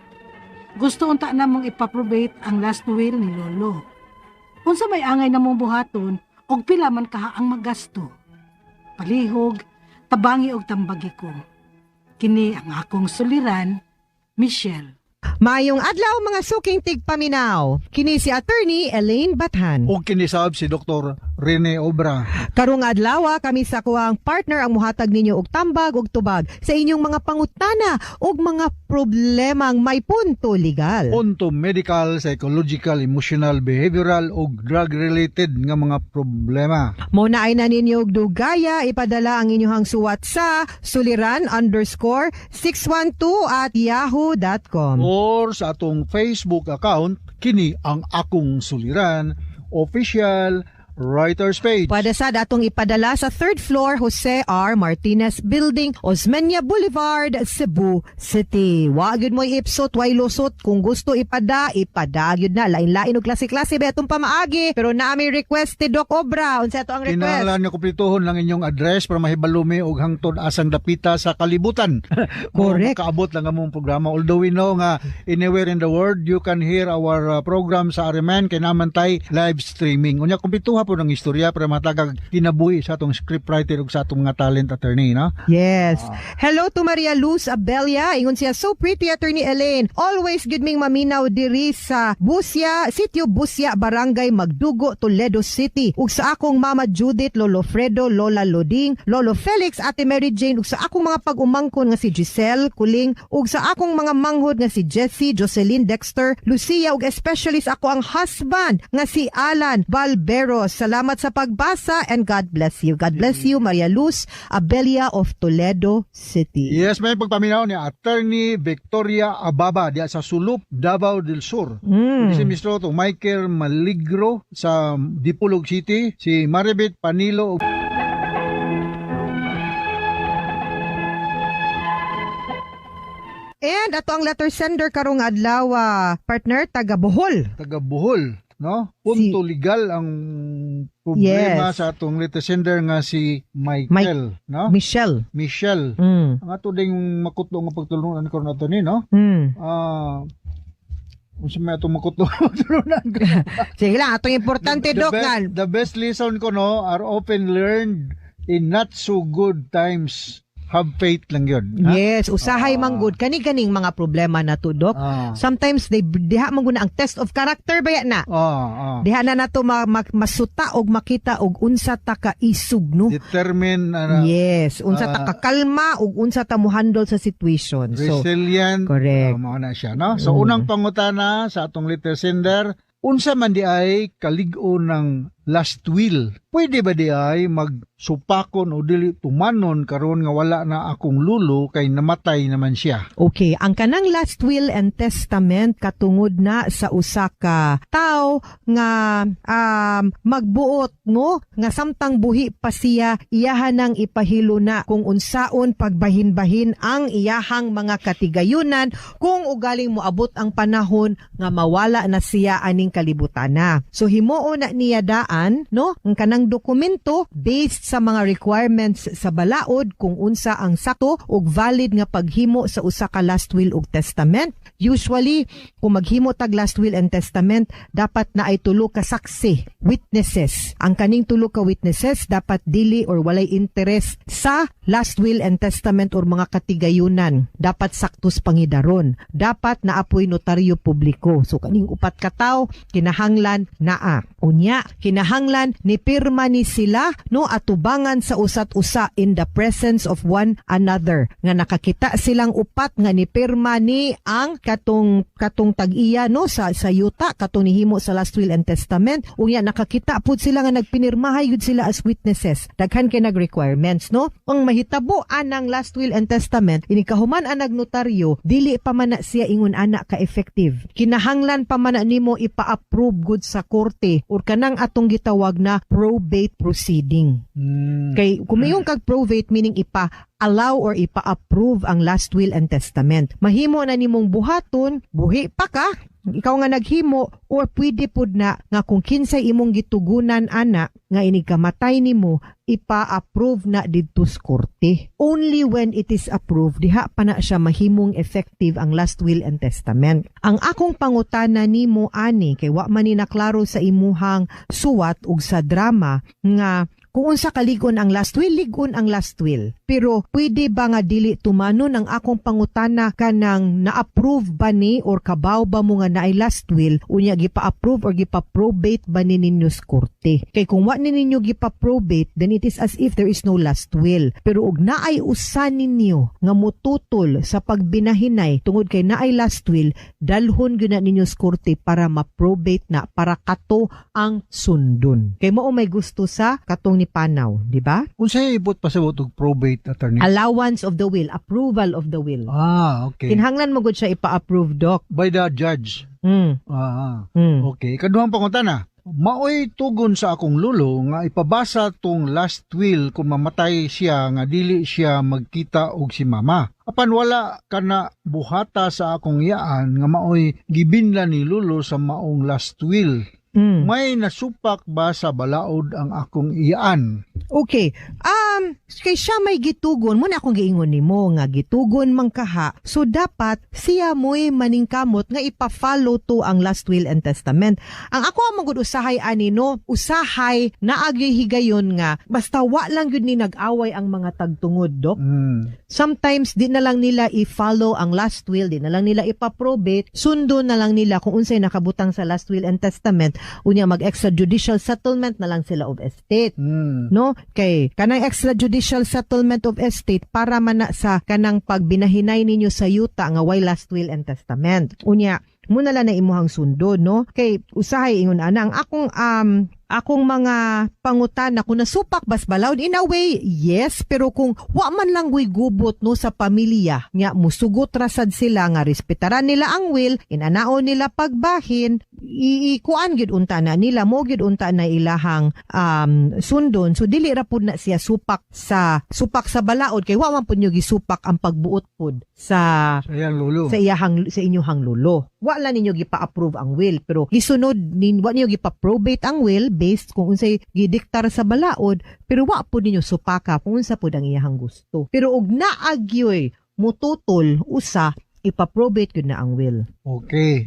Gusto unta na mong ipaprobate ang last will ni lolo. Unsa may angay na mong buhaton og pila man kaha ang magasto. Palihog, tabangi og tambagi ko. Kini ang akong suliran, Michelle. Mayong adlaw mga suking tigpaminaw. Kini si Attorney Elaine Bathan. O kinisab si Dr. Rene Obra. Karong adlaw kami sa kuwang partner ang muhatag ninyo og tambag og tubag sa inyong mga pangutana og mga problemang may punto legal. Punto medical, psychological, emotional, behavioral o drug-related nga mga problema. Muna ay na ninyo og dugaya ipadala ang inyong suwat sa suliran_612@yahoo.com. Or sa atong Facebook account, kini ang akong suliran, official writer's page. Pwede sad atong ipadala sa 3rd floor Jose R. Martinez Building, Osmeña Boulevard, Cebu City. Wagud mo ipsot, way lusot. Kung gusto ipada gyud na. Lain-lain og klase-klase ba itong pamaagi. Pero naami request ti Doc Obra. Unsa to ang request? Kinahanglan nga kumplituhon lang inyong address para mahibalumi og hangtod asang dapita sa kalibutan. Correct. Makaabot lang among programa. Although we know nga anywhere in the world you can hear our program sa RMN kay namantay live streaming. Unya kumplituha po ng istorya para matagag kinabuhi sa atong scriptwriter ug sa atong mga talent attorney, no? Yes. Hello to Maria Luz Abelia. Ingon siya, so pretty Attorney Elaine. Always good ming maminaw diri sa Busya, Sitio Busya, Barangay Magdugo, Toledo City. Ug sa akong Mama Judith, Lolo Fredo, Lola Loding, Lolo Felix, Ate Mary Jane, ug sa akong mga pag-umangkon nga si Giselle Kuling, ug sa akong mga manghod nga si Jessie, Jocelyn Dexter, Lucia, ug especially sa ako ang husband nga si Alan Balberos. Salamat sa pagbasa and God bless you. God bless you, Maria Luz Abelia of Toledo City. Yes, may pagpaminaw ni Attorney Victoria Ababa diya sa Sulup, Davao del Sur. Si Mr. Michael Maligro sa Dipolog City, si Maribet Panilo. And ato ang letter sender karong adlaw, partner taga Bohol. Taga Bohol, no? Punto legal ang problema Yes. sa atong letter sender nga si Michael, no? Michelle. Michelle. Mm. Ang ato ding makutlo nga pagtulungan ko na to ni, no? Mm. Kung sa may atong makutlo pagtulungan ko. Sige lang, atong importante, Doc. The best lesson ko, no, are often learned in not so good times. Have faith lang yun. Ha? Yes, usahay manggod kani-kaning mga problema na to, Doc. Sometimes diha man gud na ang test of character baya na. Diha na nato masuta og makita og unsa ta ka isug, no? Determine yes, unsa ta ka kalma og unsa ta mo handle sa situation. Resilient. Correct. Mao na siya, no? So unang pangutana sa atong letter sender, unsa man di ay kalig-o ng last will? Pwede ba di ay magsupakon o dili tumanon karon nga wala na akong lulo kay namatay naman siya? Okay, ang kanang last will and testament katungod na sa usa ka tao nga magbuot, no, nga samtang buhi pa siya iyahan nang ipahilo na kung unsaon pagbahin-bahin ang iyahang mga katigayunan kung ugaling moabot ang panahon nga mawala na siya aning kalibutan na. So himuo na niya pirmaan no ang kanang dokumento based sa mga requirements sa balaod kung unsa ang sakto ug valid nga paghimo sa usa ka last will ug testament. Usually kung maghimo tag last will and testament dapat na ay tulo ka saksi, witnesses. Ang kaning tulo ka witnesses dapat dili or walay interest sa last will and testament or mga katigayunan. Dapat saktos pangidaron. Dapat naapoy notaryo publiko. So kaning upat ka tawo kinahanglan naa. Unya, kinahanglan ni pirma ni sila no atubangan sa usat-usa in the presence of one another. Nga nakakita silang upat nga ni pirma ni ang katong tag-iya no sa yuta katong nihimo sa last will and testament. Unya nakakita pud sila nga nagpinirmahay yun sila as witnesses. Daghan kay nag-requirements no. Ang mahitabo anang last will and testament ini kahuman ang nagnotaryo dili pa man na siya ingon ana ka effective. Kinahanglan pa man na nimo ipa-approve good sa korte or kanang atong gitawag na probate proceeding. Kay kumayong kag probate meaning ipa-allow or ipa-approve ang last will and testament. Mahimo na nimong buhaton, buhi pa ka, ikaw nga naghimo or pwede pud na nga kung kinsay imong gitugunan ana nga inig kamatay nimo ipa-approve na didto sa korte. Only when it is approved diha pa na siya mahimong effective ang last will and testament. Ang akong pangutana nimo ani kay wa man ni naklaro sa imuhang suwat ug sa drama nga kung unsa kaligon ang last will, ligon ang last will. Pero pwede ba nga dili tumanon ang akong pangutana kanang na-approve ba ni or kabaw ba mo nga naay last will unya gipa-approve or gipa-probate ba ni ninyo sa korte? Kay kung wa ni ninyo gipa-probate, then it is as if there is no last will. Pero ug naay usa ninyo nga mututol sa pagbinahinay tungod kay naay last will, dalhon gyud na ninyo sa korte para ma-probate na para kato ang sundon. Kay mao may gusto sa katong ni Panaw, di ba? Unsay ibot pasabot og probate attorney? Allowance of the will, approval of the will. Okay. Kinahanglan mo gud siya ipa-approve, Doc. By the judge. Mm. Okay. Kaduhang pangutana. Maoy tugon sa akong lulo nga ipabasa tong last will kung mamatay siya nga dili siya magkita og si mama. Apan wala kana buhata sa akong iyaan nga maoy gibinlan ni lulo sa maong last will. May nasupak ba sa balaod ang akong iyaan? Okay. Kay siya may gitugon, muna akong giingon nimo nga gitugon man kaha. So dapat siya mo'y maningkamot nga ipa-follow to ang last will and testament. Ang ako ang magud usahay ani no, usahay na agyoy higayon nga basta wa lang gyud ni nag-away ang mga tagtungod, Dok. Sometimes di na lang nila i-follow ang last will, di na lang nila ipa-probate, sundo na lang nila kung unsay nakabutang sa last will and testament. Unya mag-extrajudicial settlement na lang sila of estate. No? Kay kanang extrajudicial settlement of estate para man na sa kanang pagbinahinay ninyo sa yuta nga way last will and testament. Unya, muna lang na imuhang sundo, no? Kay usahay ingon ana ang akong mga pangutana kung nasupak bas balawd in a way, yes, pero kung wa man lang way gubot no sa pamilya, nga musugot rasad sila nga respetaran nila ang will, inanaon nila pagbahin, ikuan gid unta na nila mo gid unta na ilahang sundon. So dili ra pud na siya supak sa balaod kay wa man pud nyo gisupak ang pagbuot pud sa inyong lulo. Wa la ninyo gipa-approve ang will, pero gisunod wa ninyo gipa-probate ang will based kung unsay gidiktar sa balaod, pero wa pud ninyo supaka kung unsa pud ang iyahang gusto. Pero og naagyoy mututol usa ipa-probate gyud na ang will. Okay.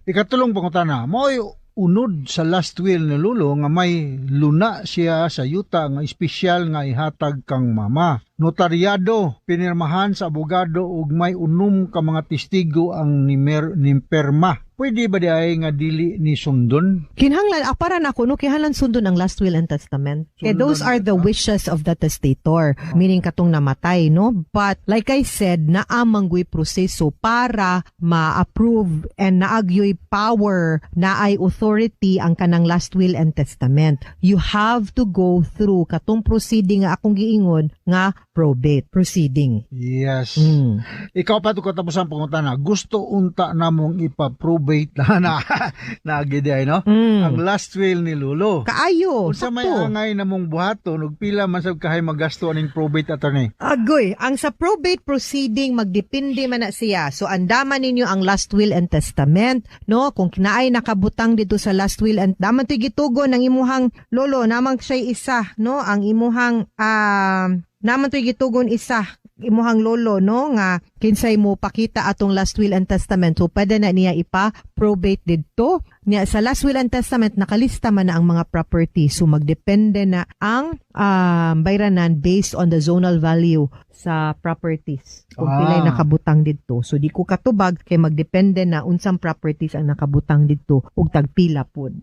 Ikatulong pangutana, mo'y unod sa last will ni lulo nga may luna siya sa yuta nga espesyal nga ihatag kang mama. Notaryado, pinirmahan sa abogado ug may unom ka mga testigo ang nimperma. Pwede ba di ay nga dili ni sundon? Kinahanglan para nako no kinahanglan sundon ang last will and testament. Kaya those are the wishes of the testator, meaning katong namatay, no? But like I said, naamanggoy proseso para ma-approve and naagyoy power, naay authority ang kanang last will and testament. You have to go through katong proceeding nga akong giingon nga probate proceeding. Yes. Mm. Ikaw pa ito katapos ang pangutana. Gusto unta na mong ipa-probate na giday, no? Ang Mm. last will ni Lolo. Kaayo, Kung sa may sakto. angay na mong buhaton, ug pila man sab kahay magasto aning probate attorney. Agoy, ang sa probate proceeding magdepende man na siya. So andaman ninyo ang last will and testament, no? Kung kinaay nakabutang dito sa last will and daman to'y gitugon ng imuhang lolo, namang siya isa, no? Ang imuhang naman to'y gitugon isa imuhang lolo, no, nga kinsay mo pakita atong last will and testament. So pwede na niya ipa-probate dito. Niya sa last will and testament nakalista man na ang mga property. So magdepende na ang bayranan based on the zonal value sa properties. Kung pilay nakabutang dito. So di ko katubag kay magdepende na unsang properties ang nakabutang dito ug tagpila pod.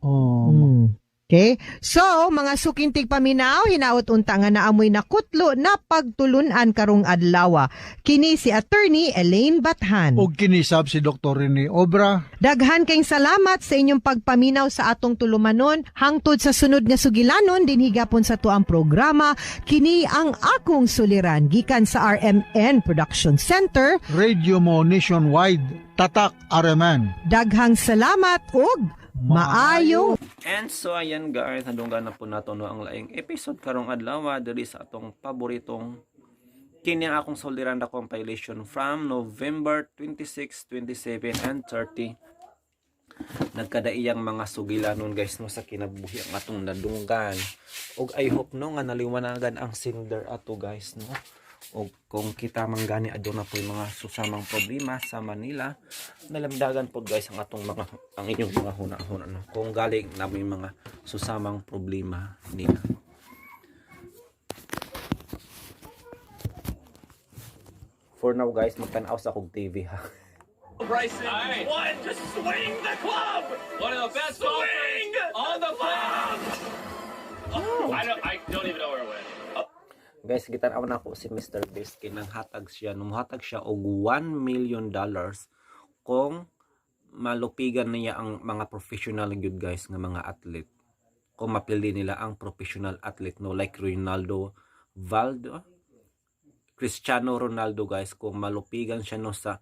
Okay? So, mga sukintig paminaw, hinaot unta nga naamoy na kutlo na pagtulunan karong adlaw. Kini si Attorney Elaine Bathan. Og kinisab si Dr. Rene Obra. Daghan kayong salamat sa inyong pagpaminaw sa atong tulumanon. Hangtod sa sunod nga sugilanon, din higapon sa tuang programa, kini ang akong suliran. Gikan sa RMN Production Center. Radio mo nationwide. Tatak Araman. Daghang salamat ug maayo. And so ayan guys, nadunggan na po nato no ang laing episode karong adlaw diri sa atong paboritong kini ang akong soliran na compilation from November 26, 27 and 30. Nagkadaiyang mga sugilanon guys no sa kinabuhi ang atong nadunggan. Og I hope no nga naliwanagan ang sender ato guys no. O kung kita manggani aduna po yung mga susamang problema sa Manila, nalamdagan po guys ang atong mga ang inyong mga huna-huna no. Kung galing na may mga susamang problema nila. For now guys, magtanaw sa kog TV ha. Bryson, one to swing the club. One of the best swing on the club. Oh, I don't even know where it went. Guys, gitanaw na ko si Mr. Beast kinang hatag siya, numuhatag siya og $1 million kung malupigan niya ang mga professional good guys nga mga athlete. Kung mapili nila ang professional athlete no like Cristiano Ronaldo guys, kung malupigan siya no sa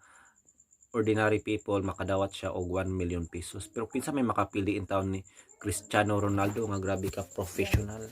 ordinary people, makadawat siya og 1 million pesos. Pero kinsa may makapili in taon ni Cristiano Ronaldo nga grabe ka professional.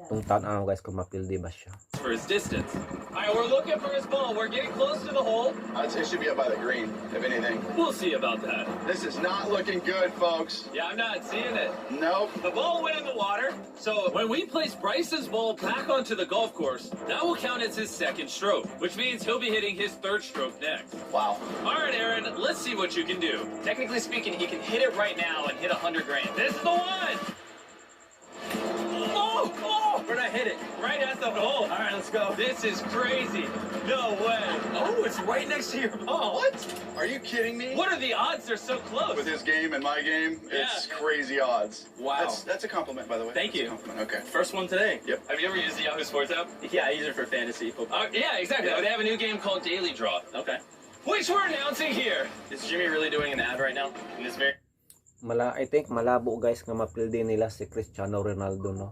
Tung taon ano guys kung mapildi ba siya. For his distance. All right, we're looking for his ball. We're getting close to the hole. I'd say it should be up by the green, if anything. We'll see about that. This is not looking good, folks. Yeah, I'm not seeing it. Nope. The ball went in the water, so when we place Bryce's ball back onto the golf course, that will count as his second stroke, which means he'll be hitting his third stroke next. Wow. All right, Aaron, let's see what you can do. Technically speaking, he can hit it right now and hit 100 grand. This is the one! Oh! Where'd I hit it? Right at the hole. All right, let's go. This is crazy. No way. Oh, it's right next to your ball. What? Are you kidding me? What are the odds they're so close? With his game and my game, it's crazy odds. Wow. That's a compliment, by the way. Thank you. That's a compliment. Okay. First one today. Yep. Have you ever used the Yahoo Sports app? Yeah, I use it for fantasy football. Yeah, exactly. Yeah. They have a new game called Daily Draw. Okay. Which we're announcing here. Is Jimmy really doing an ad right now? In this very... I think malabo guys nga mapildi nila si Cristiano Ronaldo no.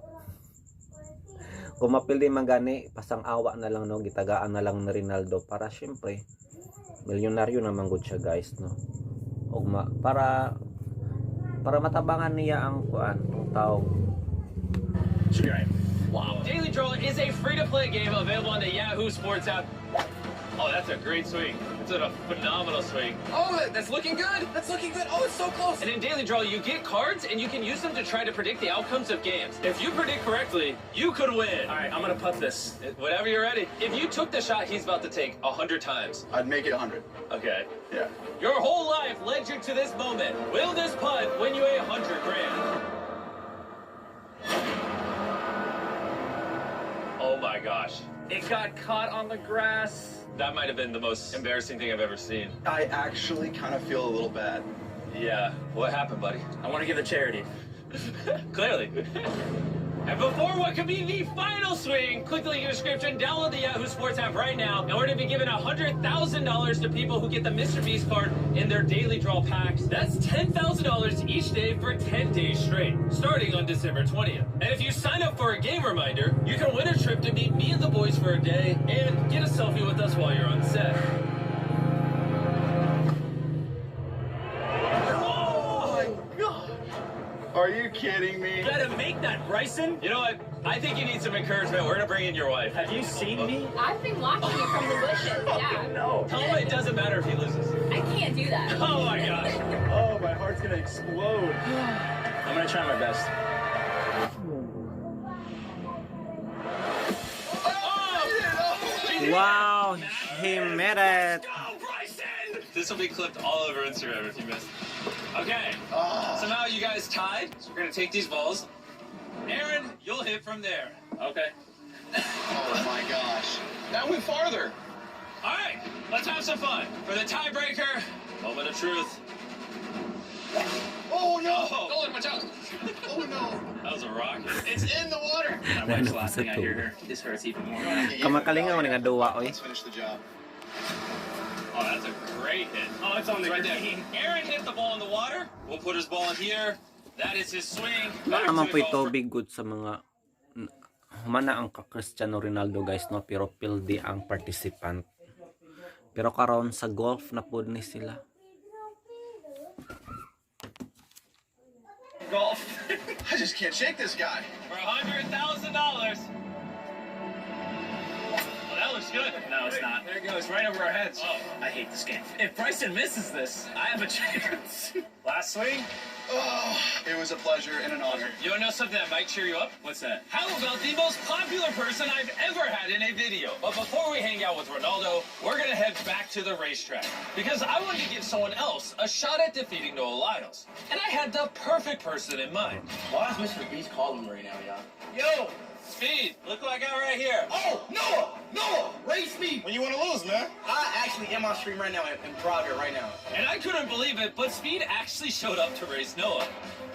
Kung mapildi man gani, pasang awa na lang no, gitagaan na lang ni Ronaldo para syempre milyonaryo naman gud siya guys no. Og para matabangan niya ang kuan ng tao. Wow. Daily Draw is a free-to-play game available on the Yahoo Sports app. Oh, that's a great swing. It's a phenomenal swing. Oh, that's looking good. That's looking good. Oh, it's so close. And in Daily Draw, you get cards, and you can use them to try to predict the outcomes of games. If you predict correctly, you could win. All right, I'm going to putt this. Whenever you're ready. If you took the shot he's about to take 100 times. I'd make it 100. Okay. Yeah. Your whole life led you to this moment. Will this putt win you 100 grand? Oh my gosh. It got caught on the grass. That might have been the most embarrassing thing I've ever seen. I actually kind of feel a little bad. Yeah. What happened, buddy? I want to give to charity. Clearly. And before what could be the final swing, click the link in the description, download the Yahoo Sports app right now, and we're going to be giving $100,000 to people who get the Mr. Beast card in their daily draw packs. That's $10,000 each day for 10 days straight, starting on December 20th. And if you sign up for a game reminder, you can win a trip to meet me and the boys for a day and get a selfie with us while you're on set. Are you kidding me? You gotta make that, Bryson. You know what? I think you need some encouragement. We're gonna bring in your wife. Have you seen me? I've been watching you from the bushes, yeah. No. Tell him it doesn't matter if he loses. I can't do that. Oh my gosh. Oh, my heart's gonna explode. I'm gonna try my best. Wow, he made it. Go, Bryson! This will be clipped all over Instagram if you missed. Okay. Somehow you guys tied. So we're gonna take these balls. Aaron, you'll hit from there. Okay. Oh my gosh. That went farther. All right. Let's have some fun. For the tiebreaker, moment of truth. Oh no! Oh, watch out. Oh no! That was a rocket. It's in the water! My wife's laughing. I hear her. This hurts even more. Kamakalinga mo nga duwa, oy. Let's finish the job. Oh, that's a great hit. Oh, it's on the right there. Aaron hit the ball in the water. We'll put his ball in here. That is his swing. Back Naman to po'y the golfer. tubig good sa mga humana ang Cristiano Ronaldo guys no, pero pildi ang participant. Pero karon sa golf na pod ni sila. Golf. I just can't shake this guy. For $100,000. Well, that looks good. No, it's not. There it goes, right over our heads. Oh, I hate this game. If Bryson misses this, I have a chance. Last swing. Oh, it was a pleasure and an honor. You wanna know something that might cheer you up? What's that? How about the most popular person I've ever had in a video? But before we hang out with Ronaldo, we're gonna head back to the racetrack. Because I wanted to give someone else a shot at defeating Noah Lyles. And I had the perfect person in mind. Why is Mr. Beast calling me right now, y'all? Yo! Speed, look what I got right here. Oh, Noah! Noah! Race me! When you want to lose, man? I actually am on stream right now in Praga right now. And I couldn't believe it, but Speed actually showed up to race Noah.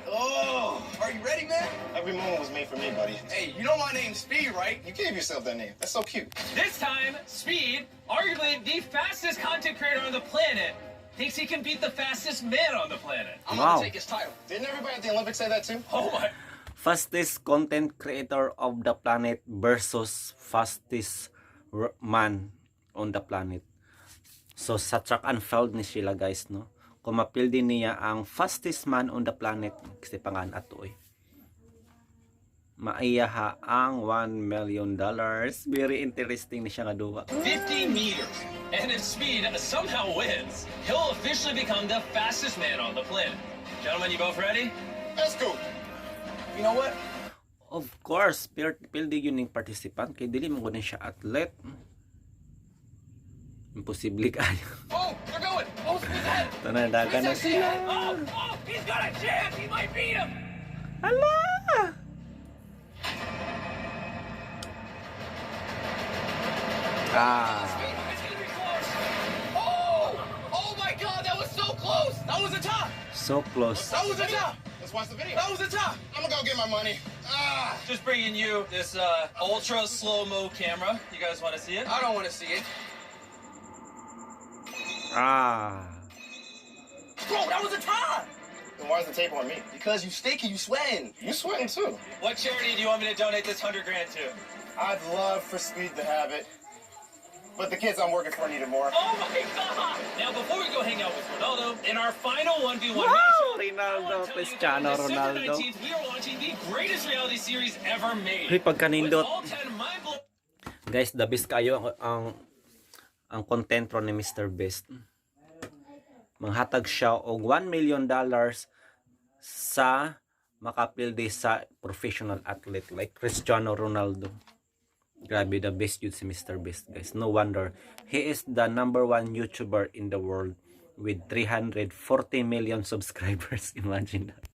Oh, are you ready, man? Every moment was made for me, buddy. Hey, you know my name's Speed, right? You gave yourself that name. That's so cute. This time, Speed, arguably the fastest content creator on the planet, thinks he can beat the fastest man on the planet. I'm Wow. gonna take his title. Didn't everybody at the Olympics say that too? Oh my. Fastest content creator of the planet versus fastest man on the planet. So sa track and field ni sila guys no. Kung mapildi niya ang fastest man on the planet kasi pangan ato eh. Maiyaha ang $1 million. Very interesting ni siya nga duwa. 50 meters. And if Speed somehow wins, he'll officially become the fastest man on the planet. Gentlemen, you both ready? Let's go. You know what? Of course, pildi yun yung participant kay dili mo kunin siya athlete. Imposible kayo. Oh, they're going. Oh, Speed's ahead. Tanadagan na sila. Oh, he's got a chance. He might beat him. Hala! Ah, It's gonna be close. Oh! Oh my God, that was so close. That was a top. so close. That was a top. Let's watch the video. That was a top. I'm gonna go get my money. Ah! Just bringing you this ultra slow-mo camera. You guys want to see it? I don't want to see it. Ah. Bro, that was a tie! Then why is the tape on me? Because you stinky, you sweating. You sweating too. What charity do you want me to donate this $100,000 to? I'd love for Speed to have it, but the kids I'm working for need it more. Oh my God! Now, before we go hang out with Ronaldo, in our final 1v1 Wow, matchup, Ronaldo, I wanna tell you that Cristiano on December Ronaldo. 19th, we are launching the greatest reality series ever made. Hoy, With pagkanindot. all 10 mind-blowing Guys, the best kayo ang content ron ni Mr. Beast. Manghatag siya og $1 million sa makapildi sa professional athlete like Cristiano Ronaldo. Grabe, the best yun si Mr. Beast, guys. No wonder. He is the #1 YouTuber in the world with 340 million subscribers. Imagine that.